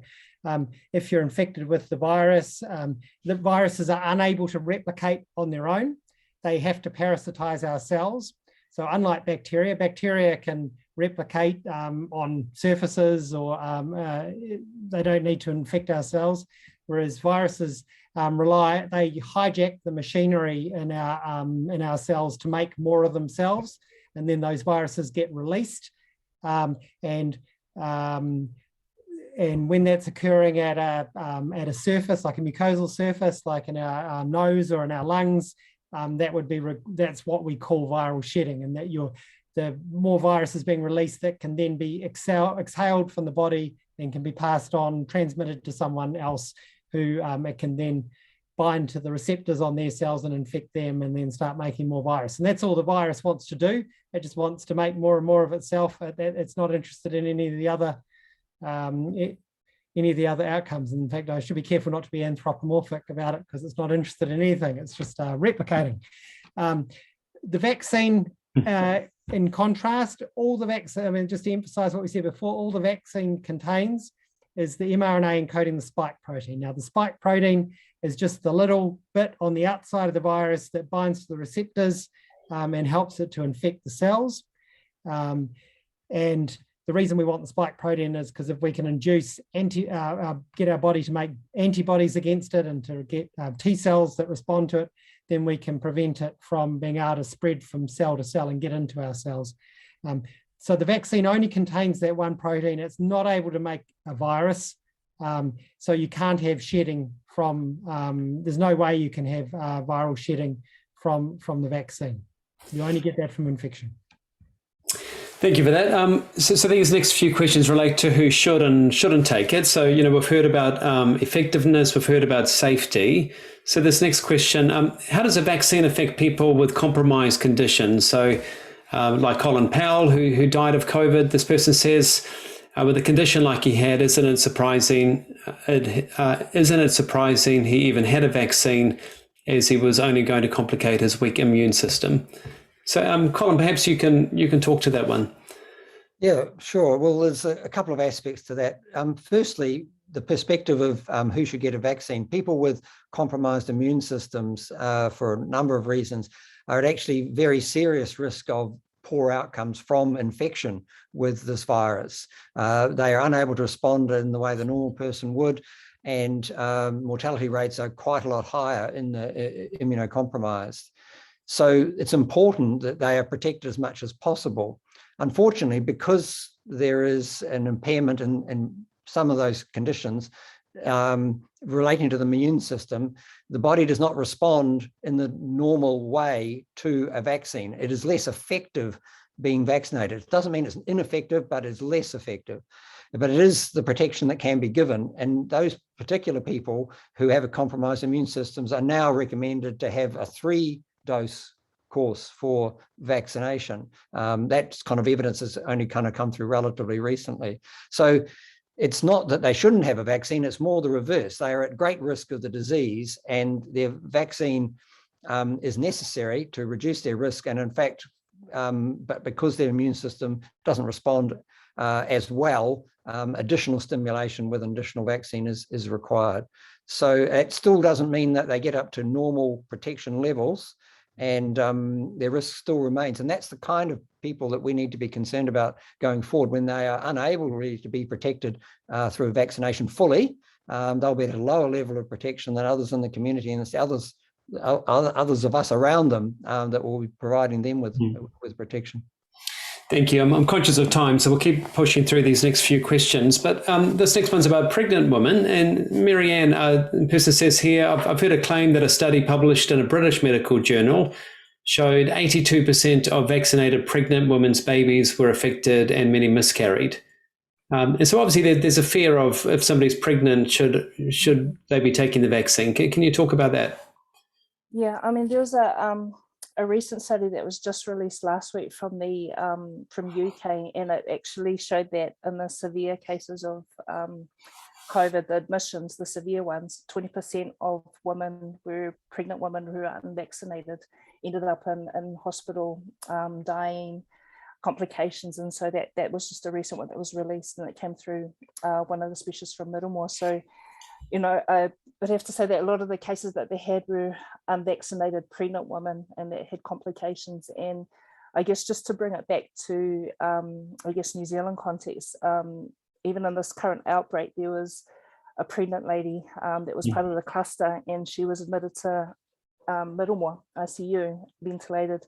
if you're infected with the viruses are unable to replicate on their own. They have to parasitize our cells. So unlike bacteria can replicate on surfaces, or they don't need to infect our cells, whereas viruses they hijack the machinery in our cells to make more of themselves, and then those viruses get released and when that's occurring at a surface, like a mucosal surface, like in our nose or in our lungs, that's what we call viral shedding, and that the more virus is being released that can then be exhaled from the body and can be passed on, transmitted to someone else, who it can then bind to the receptors on their cells and infect them, and then start making more virus. And that's all the virus wants to do. It just wants to make more and more of itself. It's not interested in any of the other outcomes. In fact, I should be careful not to be anthropomorphic about it, because it's not interested in anything. It's just replicating. The vaccine, in contrast, all the vaccine, I mean, just to emphasize what we said before, all the vaccine contains is the mRNA encoding the spike protein. Now, the spike protein is just the little bit on the outside of the virus that binds to the receptors and helps it to infect the cells. And the reason we want the spike protein is because if we can induce get our body to make antibodies against it and to get T cells that respond to it, then we can prevent it from being able to spread from cell to cell and get into our cells. So the vaccine only contains that one protein. It's not able to make a virus. So you can't have shedding from, there's no way you can have viral shedding from the vaccine. You only get that from infection. Thank you for that. So these next few questions relate to who should and shouldn't take it. So, we've heard about effectiveness, we've heard about safety. So this next question, how does a vaccine affect people with compromised conditions? So like Colin Powell, who died of COVID, this person says, with a condition like he had, isn't it surprising he even had a vaccine, as he was only going to complicate his weak immune system? So, Colin, perhaps you can talk to that one. Yeah, sure. Well, there's a couple of aspects to that. Firstly, the perspective of who should get a vaccine. People with compromised immune systems, for a number of reasons, are at actually very serious risk of poor outcomes from infection with this virus. They are unable to respond in the way the normal person would, and mortality rates are quite a lot higher in the immunocompromised. So it's important that they are protected as much as possible. Unfortunately, because there is an impairment in some of those conditions relating to the immune system, the body does not respond in the normal way to a vaccine. It is less effective being vaccinated. It doesn't mean it's ineffective, but it's less effective. But it is the protection that can be given. And those particular people who have a compromised immune systems are now recommended to have a 3-dose course for vaccination. That kind of evidence has only kind of come through relatively recently. So it's not that they shouldn't have a vaccine, it's more the reverse. They are at great risk of the disease, and their vaccine is necessary to reduce their risk. And in fact, but because their immune system doesn't respond as well, additional stimulation with an additional vaccine is required. So it still doesn't mean that they get up to normal protection levels, and their risk still remains. And that's the kind of people that we need to be concerned about going forward. When they are unable really to be protected through vaccination fully, they'll be at a lower level of protection than others in the community, and it's others of us around them that will be providing them with protection. Thank you. I'm conscious of time, so we'll keep pushing through these next few questions. But this next one's about pregnant women. And Maryann, the person says here, I've heard a claim that a study published in a British medical journal showed 82% of vaccinated pregnant women's babies were affected and many miscarried. And so obviously there's a fear of, if somebody's pregnant, should they be taking the vaccine? Can you talk about that? Yeah, I mean, there's a recent study that was just released last week from the from UK, and it actually showed that in the severe cases of COVID, the admissions, the severe ones, 20% of pregnant women who are unvaccinated ended up in hospital dying, complications. And so that was just a recent one that was released, and it came through one of the specialists from Middlemore. So, I would have to say that a lot of the cases that they had were unvaccinated pregnant women, and that had complications. And I guess just to bring it back to, New Zealand context, even in this current outbreak, there was a pregnant lady that was part of the cluster, and she was admitted to Middlemore ICU, ventilated,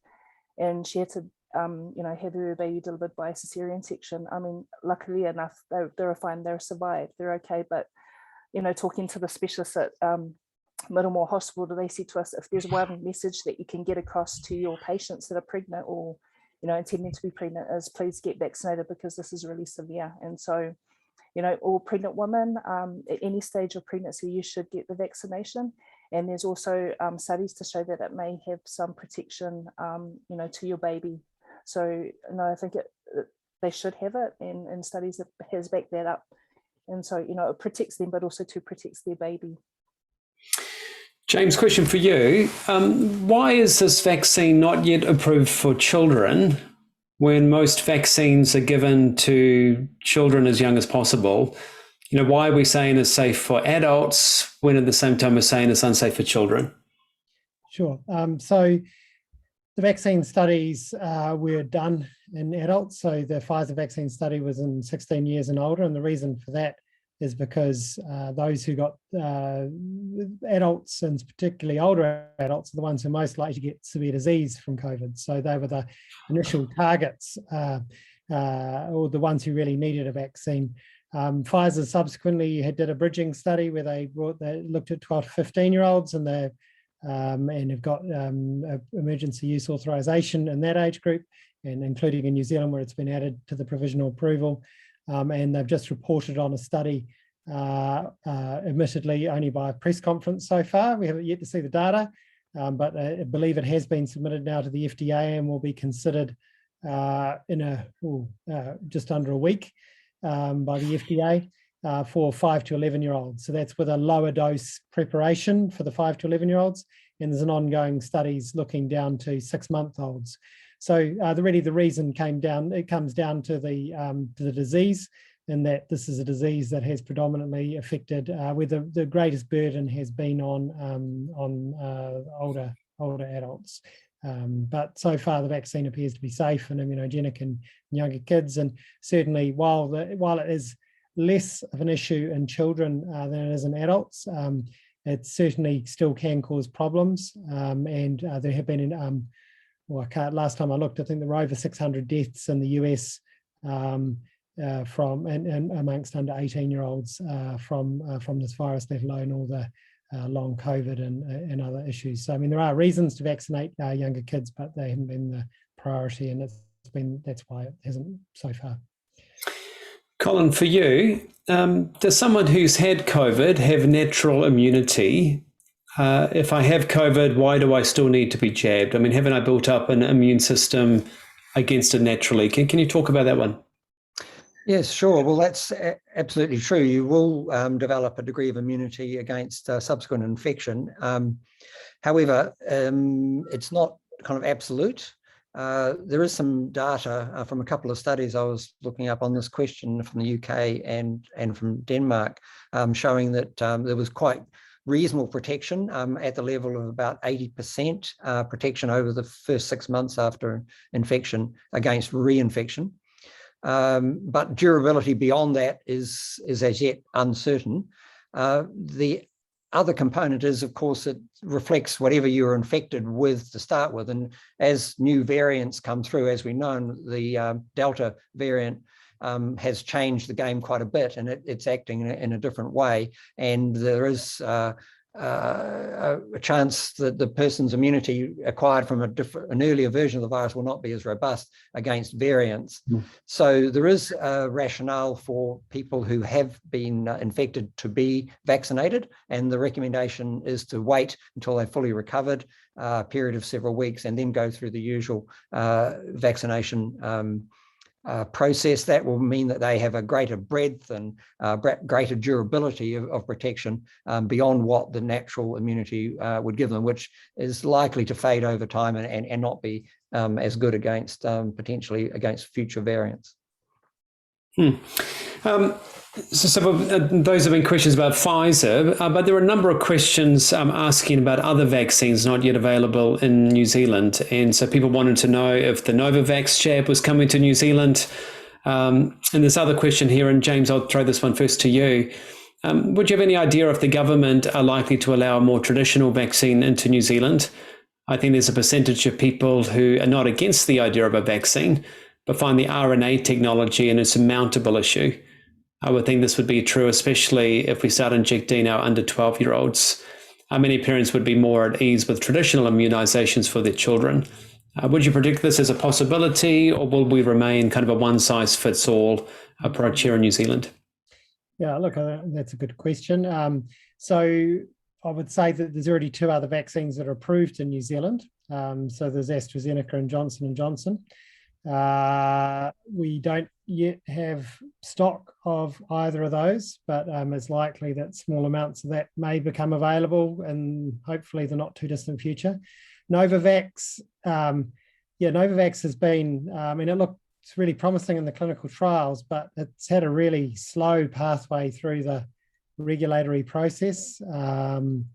and she had to have their baby delivered by cesarean section. I mean, luckily enough, they're fine, they're survived, they're okay. But, talking to the specialists at Middlemore Hospital, they said to us, if there's one message that you can get across to your patients that are pregnant or, intending to be pregnant, is please get vaccinated, because this is really severe. And so, all pregnant women at any stage of pregnancy, you should get the vaccination. And there's also studies to show that it may have some protection, to your baby. So, I think they should have it, and studies that has backed that up. And so, it protects them, but also to protect their baby. James, question for you. Why is this vaccine not yet approved for children when most vaccines are given to children as young as possible? Why are we saying it's safe for adults when at the same time we're saying it's unsafe for children? Sure. So the vaccine studies were done in adults. So the Pfizer vaccine study was in 16 years and older. And the reason for that is because those who got adults, and particularly older adults, are the ones who are most likely to get severe disease from COVID. So they were the initial targets, or the ones who really needed a vaccine. Pfizer subsequently did a bridging study where they looked at 12 to 15-year-olds, and have got emergency use authorization in that age group, and including in New Zealand, where it's been added to the provisional approval. And they've just reported on a study, admittedly only by a press conference so far. We haven't yet to see the data, but I believe it has been submitted now to the FDA and will be considered in just under a week by the FDA for 5 to 11-year-olds. So that's with a lower dose preparation for the 5 to 11-year-olds. And there's an ongoing studies looking down to 6-month-olds. So the reason comes down to the disease, and that this is a disease that has predominantly affected, where the greatest burden has been on older adults. But so far the vaccine appears to be safe and immunogenic in younger kids, and certainly while it is less of an issue in children than it is in adults, it certainly still can cause problems, and there have been last time I looked, I think there were over 600 deaths in the US from amongst under 18-year-olds from this virus, let alone all the long COVID and other issues. So there are reasons to vaccinate younger kids, but they haven't been the priority, and that's why it hasn't so far. Colin, for you, does someone who's had COVID have natural immunity? If I have COVID, why do I still need to be jabbed? Haven't I built up an immune system against it naturally? Can you talk about that one? Yes, sure. Well, that's absolutely true. You will develop a degree of immunity against subsequent infection. However, it's not kind of absolute. There is some data from a couple of studies I was looking up on this question from the UK and from Denmark, showing that there was quite reasonable protection at the level of about 80% protection over the first 6 months after infection against reinfection. But durability beyond that is as yet uncertain. The other component is, of course, it reflects whatever you were infected with to start with. And as new variants come through, as we know, the Delta variant has changed the game quite a bit, and it's acting in a different way. And there is a chance that the person's immunity acquired from an earlier version of the virus will not be as robust against variants. So there is a rationale for people who have been infected to be vaccinated, and the recommendation is to wait until they're fully recovered, a period of several weeks, and then go through the usual vaccination process. That will mean that they have a greater breadth and greater durability of protection beyond what the natural immunity would give them, which is likely to fade over time and not be as good against potentially against future variants. So those have been questions about Pfizer, but there are a number of questions asking about other vaccines not yet available in New Zealand. And so people wanted to know if the Novavax jab was coming to New Zealand. And this other question here, and James, I'll throw this one first to you. Would you have any idea if the government are likely to allow a more traditional vaccine into New Zealand? I think there's a percentage of people who are not against the idea of a vaccine, but find the RNA technology an insurmountable issue. I would think this would be true, especially if we start injecting our under 12-year-olds. Many parents would be more at ease with traditional immunizations for their children. Would you predict this as a possibility, or will we remain kind of a one-size-fits-all approach here in New Zealand? Yeah, look, that's a good question. So I would say that there's already 2 other vaccines that are approved in New Zealand. So there's AstraZeneca and Johnson & Johnson. We don't yet have stock of either of those, but it's likely that small amounts of that may become available in hopefully the not too distant future. Novavax, Novavax has been, it looks really promising in the clinical trials, but it's had a really slow pathway through the regulatory process, and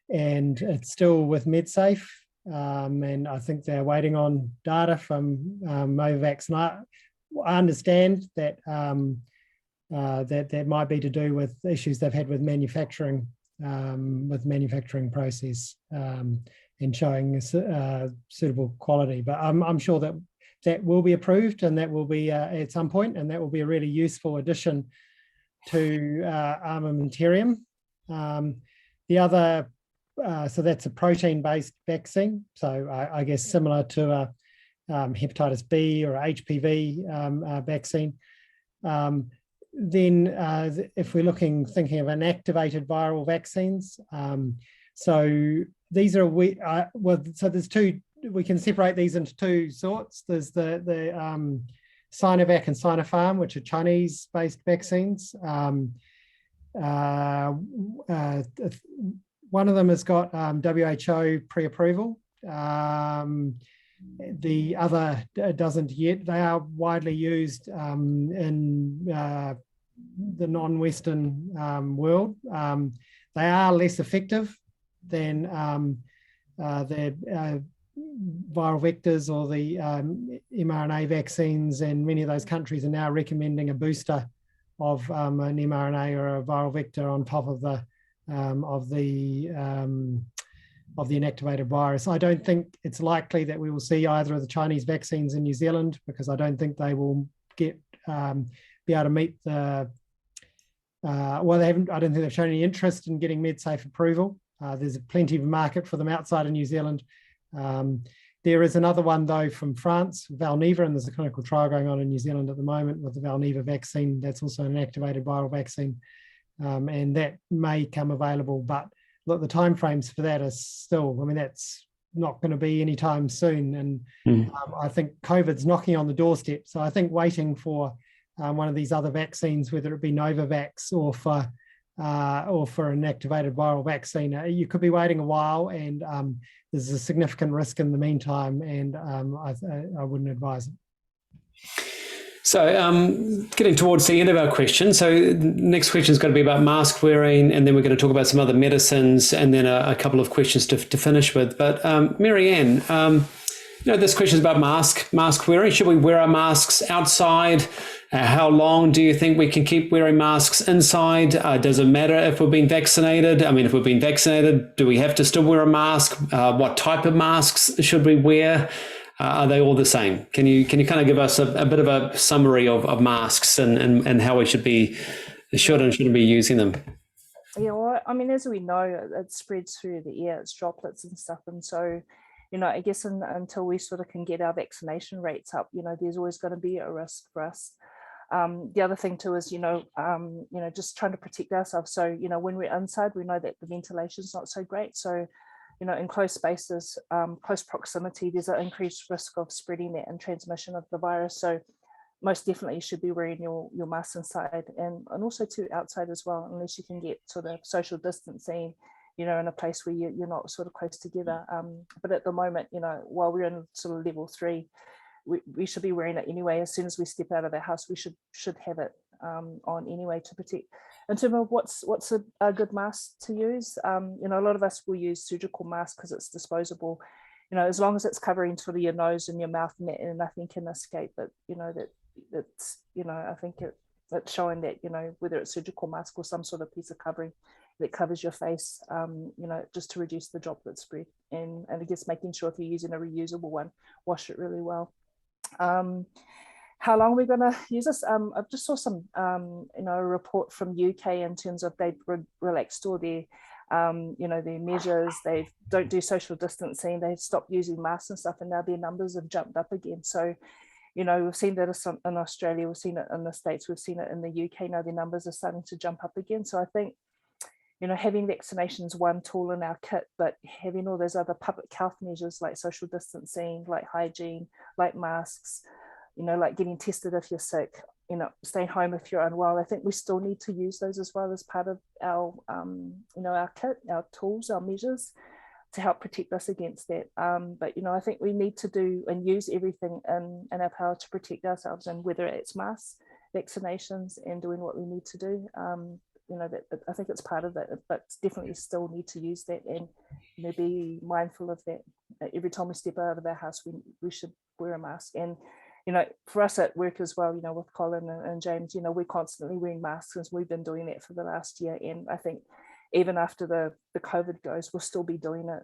it's still with MedSafe, and I think they're waiting on data from Novavax. And I understand that that might be to do with issues they've had with manufacturing process and showing suitable quality. But I'm sure that will be approved, and that will be at some point, and that will be a really useful addition to armamentarium. The other, so that's a protein-based vaccine. So I guess similar to a hepatitis B or HPV vaccine. Then if we're thinking of inactivated viral vaccines, so these are, so there's 2, we can separate these into 2 sorts. There's the Sinovac and Sinopharm, which are Chinese-based vaccines. One of them has got WHO pre-approval. The other doesn't yet. They are widely used in the non-Western world. They are less effective than the viral vectors or the mRNA vaccines, and many of those countries are now recommending a booster of an mRNA or a viral vector on top of the inactivated virus. I don't think it's likely that we will see either of the Chinese vaccines in New Zealand, because I don't think they will be able to meet the I don't think they've shown any interest in getting MedSafe approval. There's plenty of market for them outside of New Zealand. There is another one though from France, Valeneva, and there's a clinical trial going on in New Zealand at the moment with the Valeneva vaccine. That's also an activated viral vaccine, and that may come available. But look, the timeframes for that are still, that's not going to be anytime soon. And I think COVID's knocking on the doorstep. So I think waiting for one of these other vaccines, whether it be Novavax or for an activated viral vaccine, you could be waiting a while, and there's a significant risk in the meantime, and I wouldn't advise it. So getting towards the end of our question, so next question is going to be about mask wearing, and then we're going to talk about some other medicines, and then a couple of questions to finish with. But Maryann, this question is about mask wearing. Should we wear our masks outside? How long do you think we can keep wearing masks inside? Does it matter if we've been vaccinated? If we've been vaccinated, do we have to still wear a mask? What type of masks should we wear? Are they all the same? Can you kind of give us a bit of a summary of masks and how we should and shouldn't be using them? Yeah, well, as we know, it spreads through the air, it's droplets and stuff. And so, I guess until we sort of can get our vaccination rates up, there's always going to be a risk for us. The other thing too is, just trying to protect ourselves. So, when we're inside, we know that the ventilation is not so great. So, in close spaces, close proximity, there's an increased risk of spreading that and transmission of the virus. So most definitely you should be wearing your mask inside and also to outside as well, unless you can get sort of social distancing, in a place where you're not sort of close together. But at the moment, while we're in sort of level 3, we should be wearing it anyway. As soon as we step out of the house, we should have it on anyway to protect. In terms of what's a good mask to use, a lot of us will use surgical masks because it's disposable. As long as it's covering sort of your nose and your mouth and nothing can escape it. I think it's showing that whether it's surgical mask or some sort of piece of covering, that covers your face, just to reduce the droplet spread. And I guess making sure if you're using a reusable one, wash it really well. How long we're going to use this? I just saw some, a report from UK in terms of they've relaxed all their, their measures. They don't do social distancing. They've stopped using masks and stuff, and now their numbers have jumped up again. So, we've seen that in Australia, we've seen it in the States, we've seen it in the UK. Now their numbers are starting to jump up again. So I think, having vaccinations one tool in our kit, but having all those other public health measures like social distancing, like hygiene, like masks, like getting tested if you're sick, staying home if you're unwell. I think we still need to use those as well as part of our, our kit, our tools, our measures to help protect us against that. But, I think we need to do and use everything in our power to protect ourselves, and whether it's masks, vaccinations, and doing what we need to do. That I think it's part of it, but definitely still need to use that and be mindful of that. Every time we step out of our house, we should wear a mask. And for us at work as well, with Colin and James, we're constantly wearing masks, and we've been doing that for the last year. And I think even after the COVID goes, we'll still be doing it,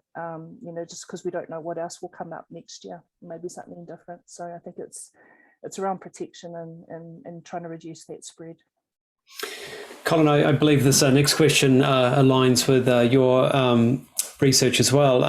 just because we don't know what else will come up next year, maybe something different. So I think it's around protection and trying to reduce that spread. Colin, I believe this next question aligns with your research as well.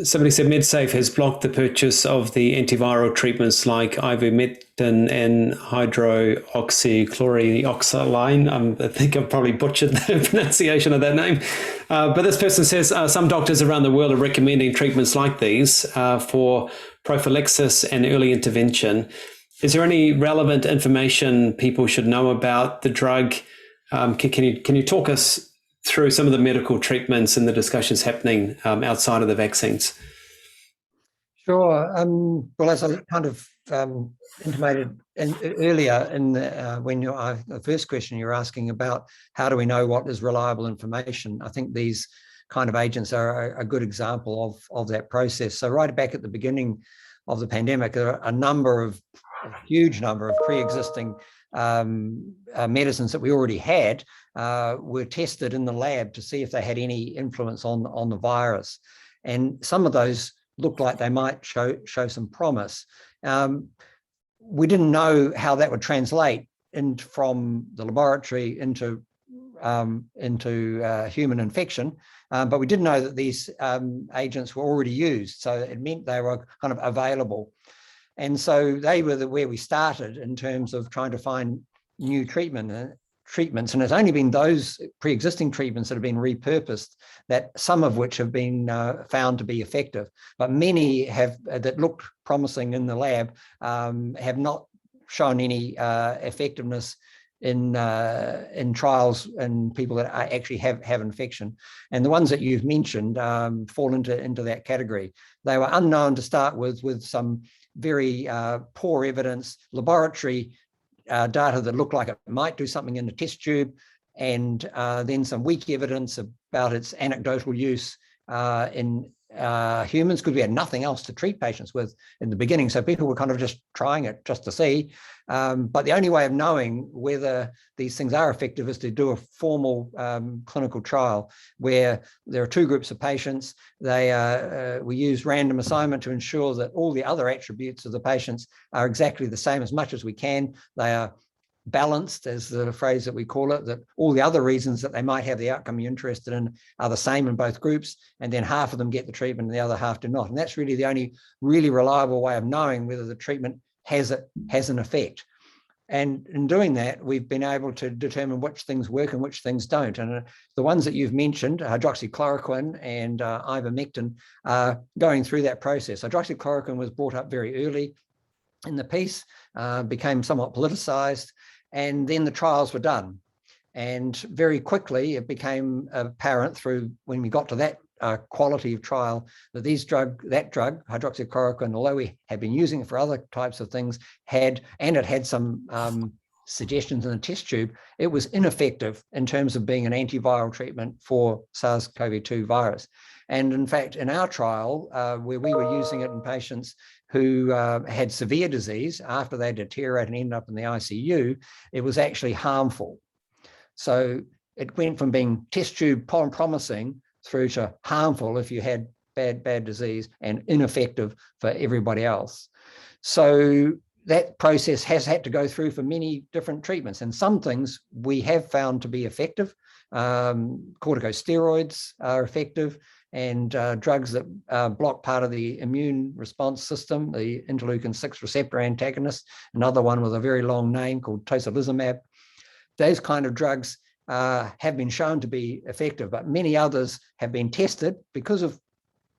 Somebody said MedSafe has blocked the purchase of the antiviral treatments like ivermectin and hydroxychloroquine. I think I've probably butchered the pronunciation of that name. But this person says some doctors around the world are recommending treatments like these for prophylaxis and early intervention. Is there any relevant information people should know about the drug? Can you talk us through some of the medical treatments and the discussions happening outside of the vaccines? Sure. Well, as I kind of intimated earlier in the first question you're asking about how do we know what is reliable information, I think these kind of agents are a good example of that process. So right back at the beginning of the pandemic, there are a huge number of pre-existing medicines that we already had were tested in the lab to see if they had any influence on the virus. And some of those looked like they might show some promise. We didn't know how that would translate from the laboratory into human infection, but we did know that these agents were already used, so it meant they were kind of available. And so they were where we started in terms of trying to find new treatments. And it's only been those pre-existing treatments that have been repurposed, that some of which have been found to be effective, but many that looked promising in the lab have not shown any effectiveness in trials in people that actually have infection. And the ones that you've mentioned fall into that category. They were unknown to start with some very poor evidence, laboratory data that looked like it might do something in the test tube, and then some weak evidence about its anecdotal use in humans, because we had nothing else to treat patients with in the beginning. So people were kind of just trying it just to see. But the only way of knowing whether these things are effective is to do a formal clinical trial where there are two groups of patients. We use random assignment to ensure that all the other attributes of the patients are exactly the same as much as we can. They are balanced, as the phrase that we call it, that all the other reasons that they might have the outcome you're interested in are the same in both groups, and then half of them get the treatment and the other half do not. And that's really the only really reliable way of knowing whether the treatment has an effect. And in doing that, we've been able to determine which things work and which things don't. And the ones that you've mentioned, hydroxychloroquine and ivermectin, are going through that process. Hydroxychloroquine was brought up very early in the piece, became somewhat politicized, and then the trials were done. And very quickly, it became apparent when we got to that quality of trial that that drug, hydroxychloroquine, although we had been using it for other types of things, it had some suggestions in the test tube, it was ineffective in terms of being an antiviral treatment for SARS-CoV-2 virus. And in fact, in our trial, where we were using it in patients who had severe disease after they deteriorated and ended up in the ICU, it was actually harmful. So it went from being test tube promising through to harmful if you had bad disease and ineffective for everybody else. So that process has had to go through for many different treatments, and some things we have found to be effective. Corticosteroids are effective, and drugs that block part of the immune response system, the interleukin-6 receptor antagonist, another one with a very long name called tocilizumab. Those kind of drugs have been shown to be effective, but many others have been tested because of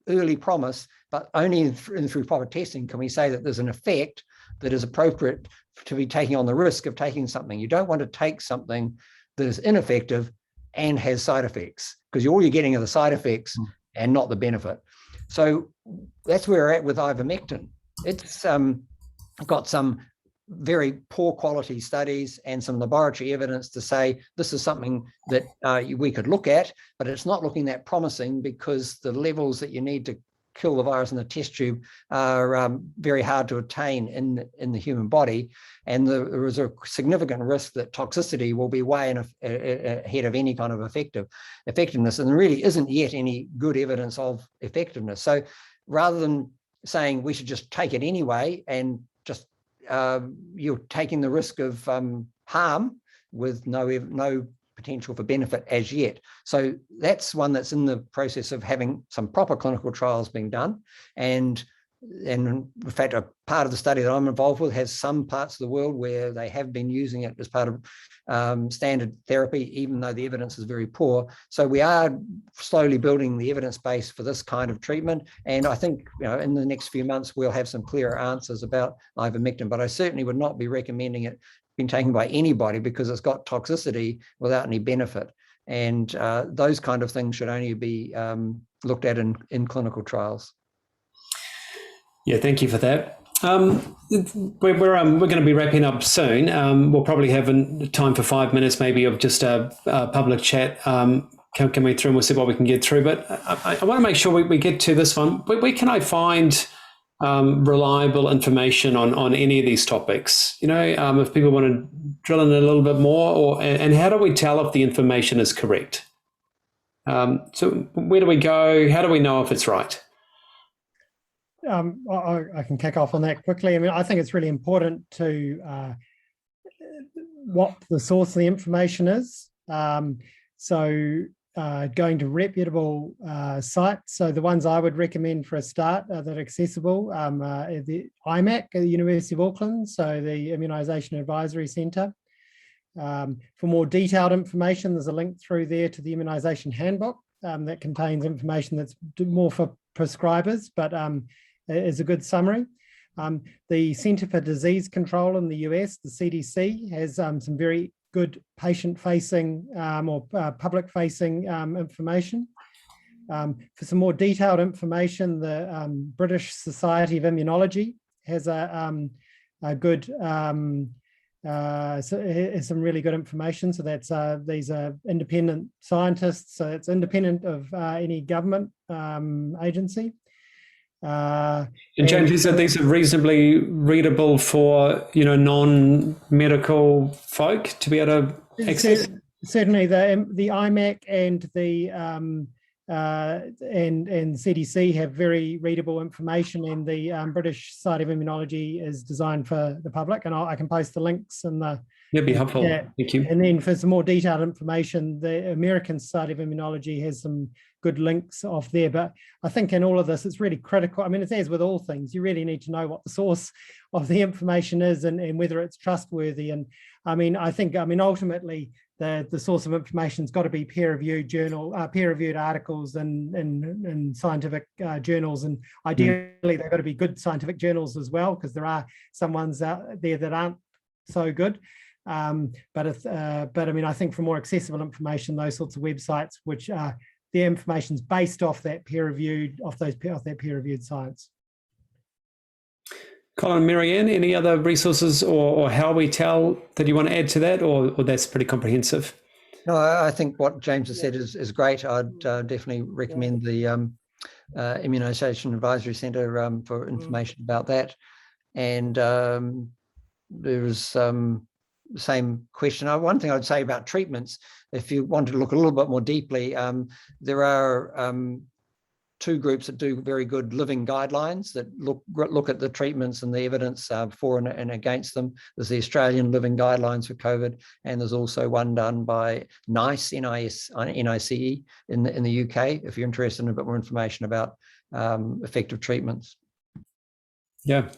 early promise, but only through proper testing can we say that there's an effect that is appropriate to be taking on the risk of taking something. You don't want to take something that is ineffective and has side effects, because all you're getting are the side effects and not the benefit. So that's where we're at with ivermectin. It's got some very poor quality studies and some laboratory evidence to say this is something that we could look at, but it's not looking that promising because the levels that you need to kill the virus in the test tube are very hard to attain in the human body. And there is a significant risk that toxicity will be way ahead of any kind of effectiveness. And there really isn't yet any good evidence of effectiveness. So rather than saying we should just take it anyway and just you're taking the risk of harm with no potential for benefit as yet. So that's one that's in the process of having some proper clinical trials being done. And in fact, a part of the study that I'm involved with has some parts of the world where they have been using it as part of standard therapy, even though the evidence is very poor. So we are slowly building the evidence base for this kind of treatment. And I think, in the next few months, we'll have some clearer answers about ivermectin, but I certainly would not be recommending it being taken by anybody because it's got toxicity without any benefit. And those kind of things should only be looked at in clinical trials. Yeah, thank you for that. We're going to be wrapping up soon. We'll probably have time for 5 minutes maybe of just a public chat coming through, and we'll see what we can get through. But I want to make sure we get to this one. Where can I find reliable information on any of these topics? If people want to drill in a little bit more, and how do we tell if the information is correct? So where do we go? How do we know if it's right? I can kick off on that quickly. I mean, I think it's really important to what the source of the information is. So going to reputable sites. So the ones I would recommend for a start that are accessible, the IMAC at the University of Auckland, so the Immunisation Advisory Centre. For more detailed information, there's a link through there to the Immunisation Handbook that contains information that's more for prescribers, but is a good summary. The Centre for Disease Control in the US, the CDC, has some very good patient-facing or public-facing information. For some more detailed information, the British Society of Immunology has a good, some really good information. So that's these are independent scientists, so it's independent of any government agency. And James, these are reasonably readable for non-medical folk to be able to access. Certainly, the IMAC and the and CDC have very readable information, and the British Society of Immunology is designed for the public. And I can post the links in the. That'd be helpful. Thank you. And then for some more detailed information, the American Society of Immunology has some good links off there. But I think in all of this, it's really critical. I mean, it's as with all things, you really need to know what the source of the information is and whether it's trustworthy. And I mean, ultimately, the source of information has got to be peer-reviewed articles in scientific journals, and ideally they've got to be good scientific journals as well, because there are some ones out there that aren't so good. But I mean, I think for more accessible information, those sorts of websites, which the information's based off that peer-reviewed science. Colin, Maryann, any other resources or how we tell that you want to add to that, or that's pretty comprehensive? No, I think what James has said is great. I'd definitely recommend the Immunisation Advisory Centre for information about that. And there's same question. One thing I would say about treatments, if you want to look a little bit more deeply, there are two groups that do very good living guidelines that look at the treatments and the evidence for and against them. There's the Australian Living Guidelines for COVID, and there's also one done by NICE, N-I-C-E, in the UK, if you're interested in a bit more information about effective treatments. Yeah.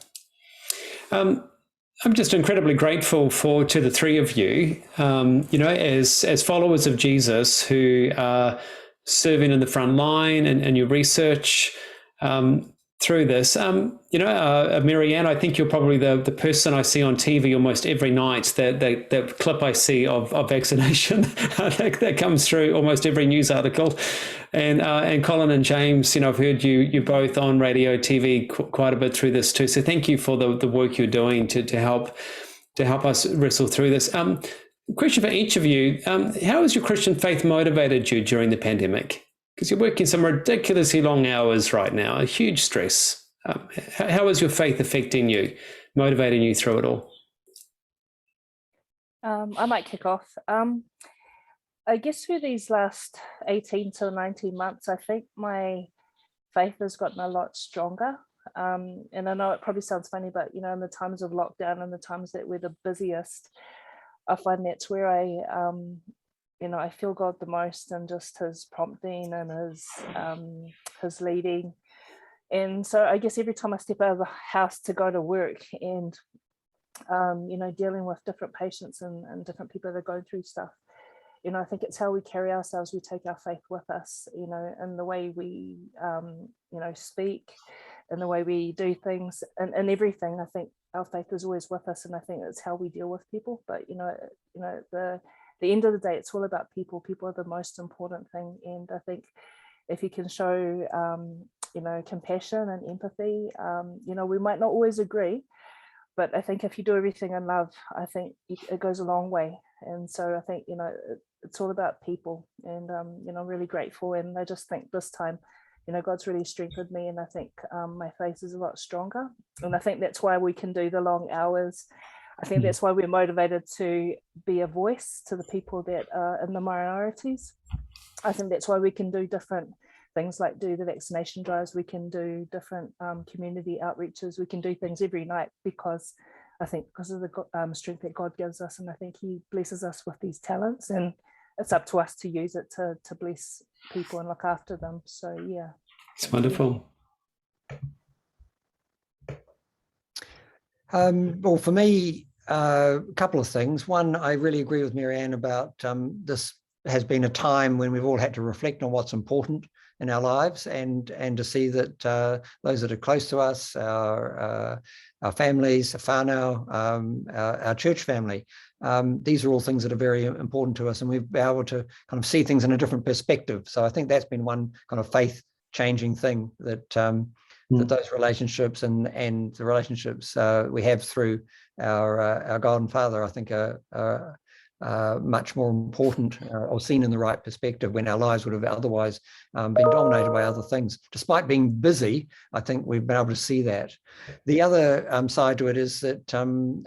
I'm just incredibly grateful to the three of you, as followers of Jesus who are serving in the front line and your research through this. Maryann, I think you're probably the person I see on TV almost every night, that clip I see of vaccination that comes through almost every news article. And Colin and James, I've heard you both on radio, TV quite a bit through this too. So thank you for the work you're doing to help us wrestle through this. Question for each of you: how has your Christian faith motivated you during the pandemic? Because you're working some ridiculously long hours right now, a huge stress. How is your faith affecting you, motivating you through it all? I might kick off. I guess through these last 18 to 19 months, I think my faith has gotten a lot stronger. And I know it probably sounds funny, but in the times of lockdown and the times that we're the busiest, I find that's where I feel God the most, and just his prompting and his leading. And so I guess every time I step out of the house to go to work and, dealing with different patients and different people that are going through stuff, I think it's how we carry ourselves. We take our faith with us, in the way we, speak, and the way we do things, and everything. I think our faith is always with us, and I think it's how we deal with people. But the end of the day, it's all about people. People are the most important thing, and I think if you can show compassion and empathy, we might not always agree, but I think if you do everything in love, I think it goes a long way. And so I think it's all about people, and really grateful. And I just think this time, God's really strengthened me, and I think my faith is a lot stronger. And I think that's why we can do the long hours. I think that's why we're motivated to be a voice to the people that are in the minorities. I think that's why we can do different things, like do the vaccination drives. We can do different community outreaches. We can do things every night because of the strength that God gives us. And I think he blesses us with these talents, and it's up to us to use it to bless people and look after them. So, yeah. It's wonderful. Well, for me, a couple of things. One, I really agree with Maryann about this has been a time when we've all had to reflect on what's important in our lives, and to see that those that are close to us, our families, whānau, our church family, these are all things that are very important to us, and we've been able to kind of see things in a different perspective. So I think that's been one kind of faith-changing thing, that that those relationships and the relationships we have through our God and Father, I think are much more important, or seen in the right perspective, when our lives would have otherwise been dominated by other things. Despite being busy, I think we've been able to see that. The other side to it is that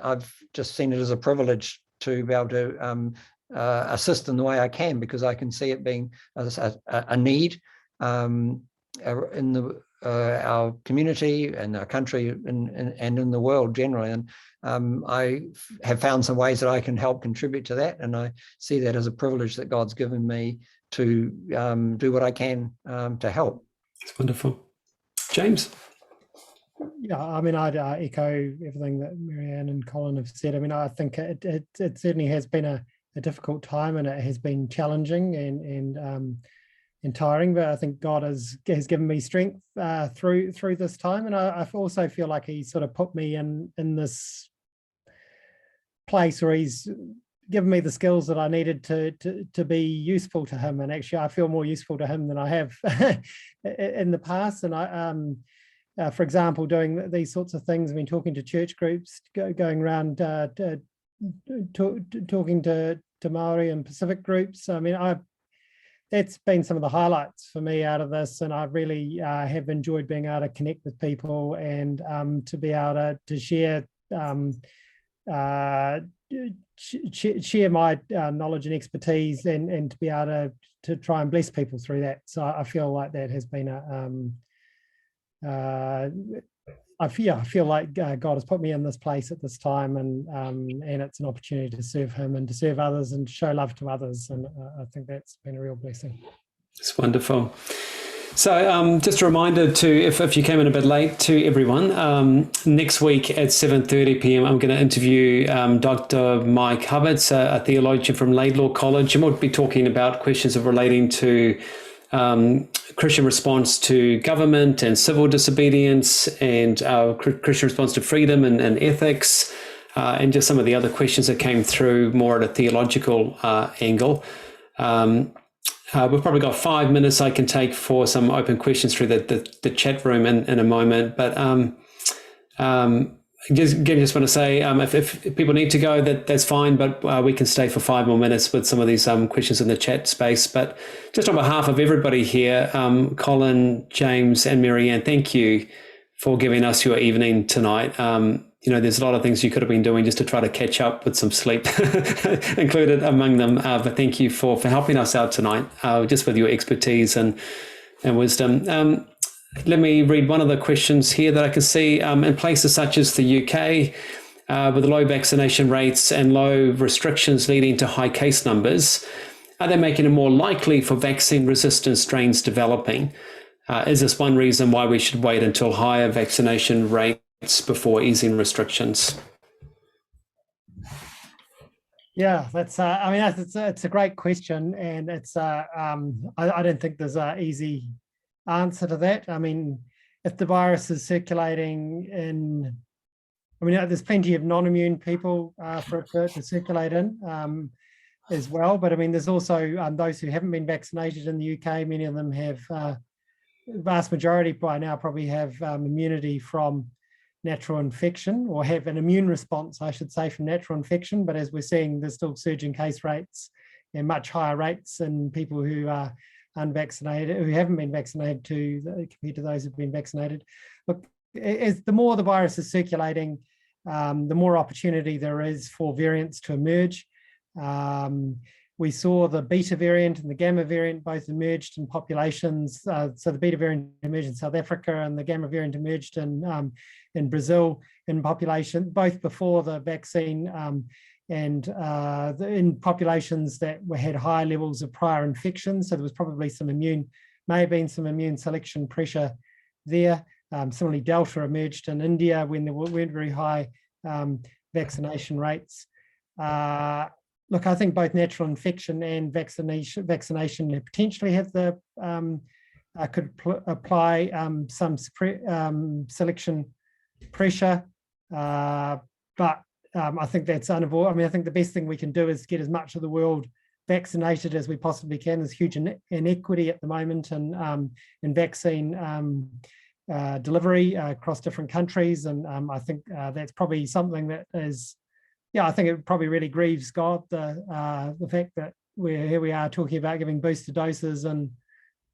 I've just seen it as a privilege to be able to assist in the way I can, because I can see it being a need in our community and our country and in the world generally. And I have found some ways that I can help contribute to that, and I see that as a privilege that God's given me to do what I can to help. It's wonderful. James? Yeah, I mean, I'd echo everything that Maryann and Colin have said. I mean, I think it certainly has been a difficult time, and it has been challenging and tiring, but I think God has given me strength through this time. And I also feel like he sort of put me in this place where he's given me the skills that I needed to be useful to him. And actually I feel more useful to him than I have in the past. And I, for example, doing these sorts of things, I mean, talking to church groups, going around talking to Maori and Pacific groups. I mean, that's been some of the highlights for me out of this, and I really have enjoyed being able to connect with people and to be able to share share my knowledge and expertise and to be able to try and bless people through that. So I feel like that has been I feel like God has put me in this place at this time, and it's an opportunity to serve Him and to serve others and show love to others, and I think that's been a real blessing. It's wonderful. So just a reminder to, if you came in a bit late, to everyone, next week at 7:30 p.m, I'm going to interview Dr. Mike Hubbard, a theologian from Laidlaw College, and we'll be talking about questions of relating to Christian response to government and civil disobedience, and Christian response to freedom and ethics, and just some of the other questions that came through more at a theological angle. We've probably got 5 minutes I can take for some open questions through the chat room in a moment, but just want to say, if people need to go, that's fine, but we can stay for 5 more minutes with some of these questions in the chat space. But just on behalf of everybody here, Colin, James, and Maryann, thank you for giving us your evening tonight. There's a lot of things you could have been doing just to try to catch up with some sleep included among them. But thank you for helping us out tonight, just with your expertise and wisdom. Let me read one of the questions here that I can see. In places such as the UK, with low vaccination rates and low restrictions leading to high case numbers, are they making it more likely for vaccine-resistant strains developing? Is this one reason why we should wait until higher vaccination rates before easing restrictions? Yeah, that's. It's a great question, and it's. I don't think there's an easy answer to that. I mean, if the virus is circulating there's plenty of non-immune people for it to circulate in as well. But I mean, there's also those who haven't been vaccinated in the UK. Many of them have. Vast majority by now probably have immunity from natural infection, or have an immune response, I should say, from natural infection. But as we're seeing, there's still surging case rates and much higher rates in people who are unvaccinated, who haven't been vaccinated, compared to those who've been vaccinated. Look, as the more the virus is circulating, the more opportunity there is for variants to emerge. We saw the beta variant and the gamma variant both emerged in populations. So the beta variant emerged in South Africa, and the gamma variant emerged in Brazil in population, both before the vaccine and in populations that had high levels of prior infection. So there was probably may have been some immune selection pressure there. Similarly, Delta emerged in India when there weren't very high vaccination rates. Look, I think both natural infection and vaccination potentially have could apply some selection pressure, but I think that's unavoidable. I mean, I think the best thing we can do is get as much of the world vaccinated as we possibly can. There's huge inequity at the moment in vaccine delivery across different countries, and I think that's probably something that is. Yeah, I think it probably really grieves God, the fact that here we are talking about giving booster doses in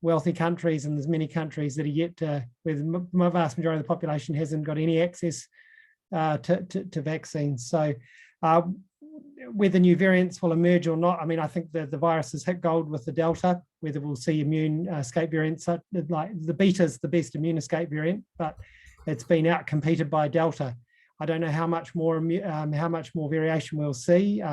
wealthy countries, and there's many countries that are yet to, where the vast majority of the population hasn't got any access to vaccines. So whether new variants will emerge or not, I mean, I think the virus has hit gold with the Delta. Whether we'll see immune escape variants, like the Beta is the best immune escape variant, but it's been out-competed by Delta. I don't know how much more variation we'll see.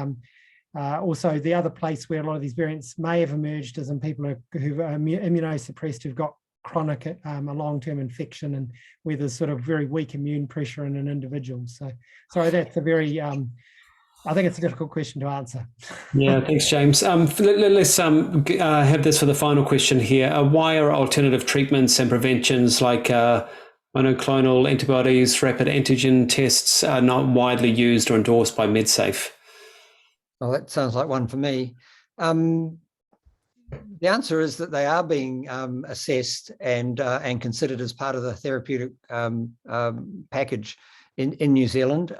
Also, the other place where a lot of these variants may have emerged is in people who are immunosuppressed, who've got chronic, a long-term infection, and where there's sort of very weak immune pressure in an individual. So, sorry, that's a very, I think it's a difficult question to answer. Yeah, thanks, James. Let's have this for the final question here. Why are alternative treatments and preventions like monoclonal antibodies, rapid antigen tests are not widely used or endorsed by MedSafe? Well, that sounds like one for me. The answer is that they are being assessed and considered as part of the therapeutic package in New Zealand.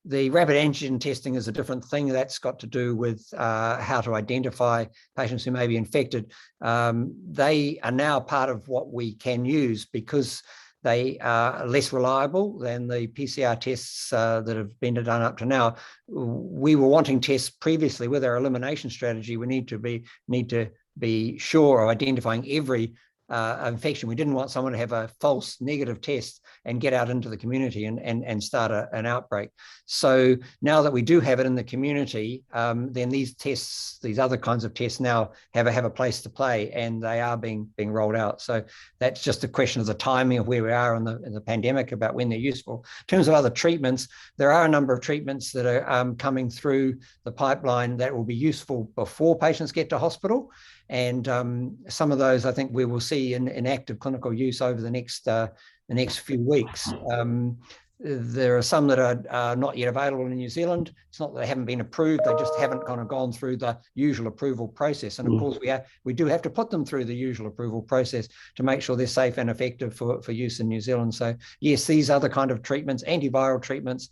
The rapid antigen testing is a different thing. That's got to do with how to identify patients who may be infected. They are now part of what we can use because they are less reliable than the PCR tests that have been done up to now. We were wanting tests previously with our elimination strategy. We need to be sure of identifying every infection. We didn't want someone to have a false negative test and get out into the community and start an outbreak. So now that we do have it in the community, then these tests, these other kinds of tests now have a place to play, and they are being rolled out. So that's just a question of the timing of where we are in the pandemic about when they're useful. In terms of other treatments, there are a number of treatments that are coming through the pipeline that will be useful before patients get to hospital. And some of those I think we will see in active clinical use over the next few weeks. There are some that are not yet available in New Zealand. It's not that they haven't been approved, they just haven't kind of gone through the usual approval process. And of course, we do have to put them through the usual approval process to make sure they're safe and effective for use in New Zealand. So yes, these other kind of treatments, antiviral treatments,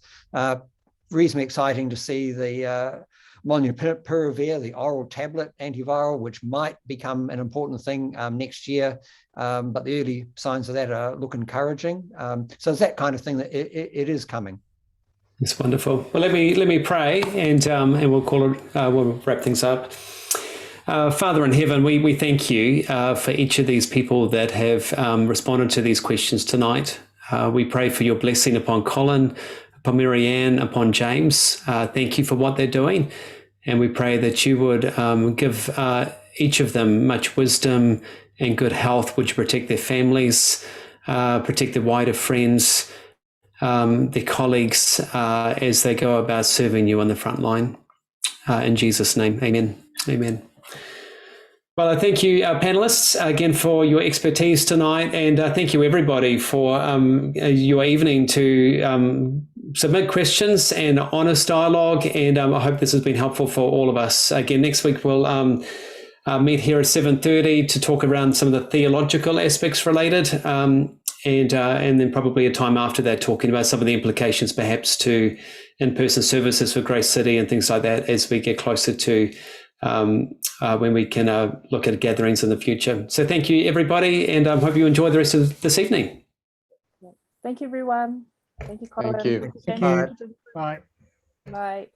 reasonably exciting to see the molnupiravir, the oral tablet antiviral, which might become an important thing next year. But the early signs of that look encouraging. So it's that kind of thing that it is coming. It's wonderful. Well, let me pray, and we'll call it. We'll wrap things up. Father in heaven, we thank you for each of these people that have responded to these questions tonight. We pray for your blessing upon Colin, upon Maryann, upon James. Thank you for what they're doing. And we pray that you would give each of them much wisdom and good health, which protect their families, protect their wider friends, their colleagues, as they go about serving you on the front line. In Jesus' name, amen. Amen. Well, I thank you, panelists, again for your expertise tonight, and thank you, everybody, for your evening to submit questions and honest dialogue, and I hope this has been helpful for all of us. Again, next week we'll meet here at 7:30 to talk around some of the theological aspects related, and then probably a time after that talking about some of the implications perhaps to in-person services for Grace City and things like that as we get closer to when we can look at gatherings in the future. So thank you, everybody, and I hope you enjoy the rest of this evening. Thank you, everyone. Thank you, Colin. Thank you. Thank you. Bye. Bye.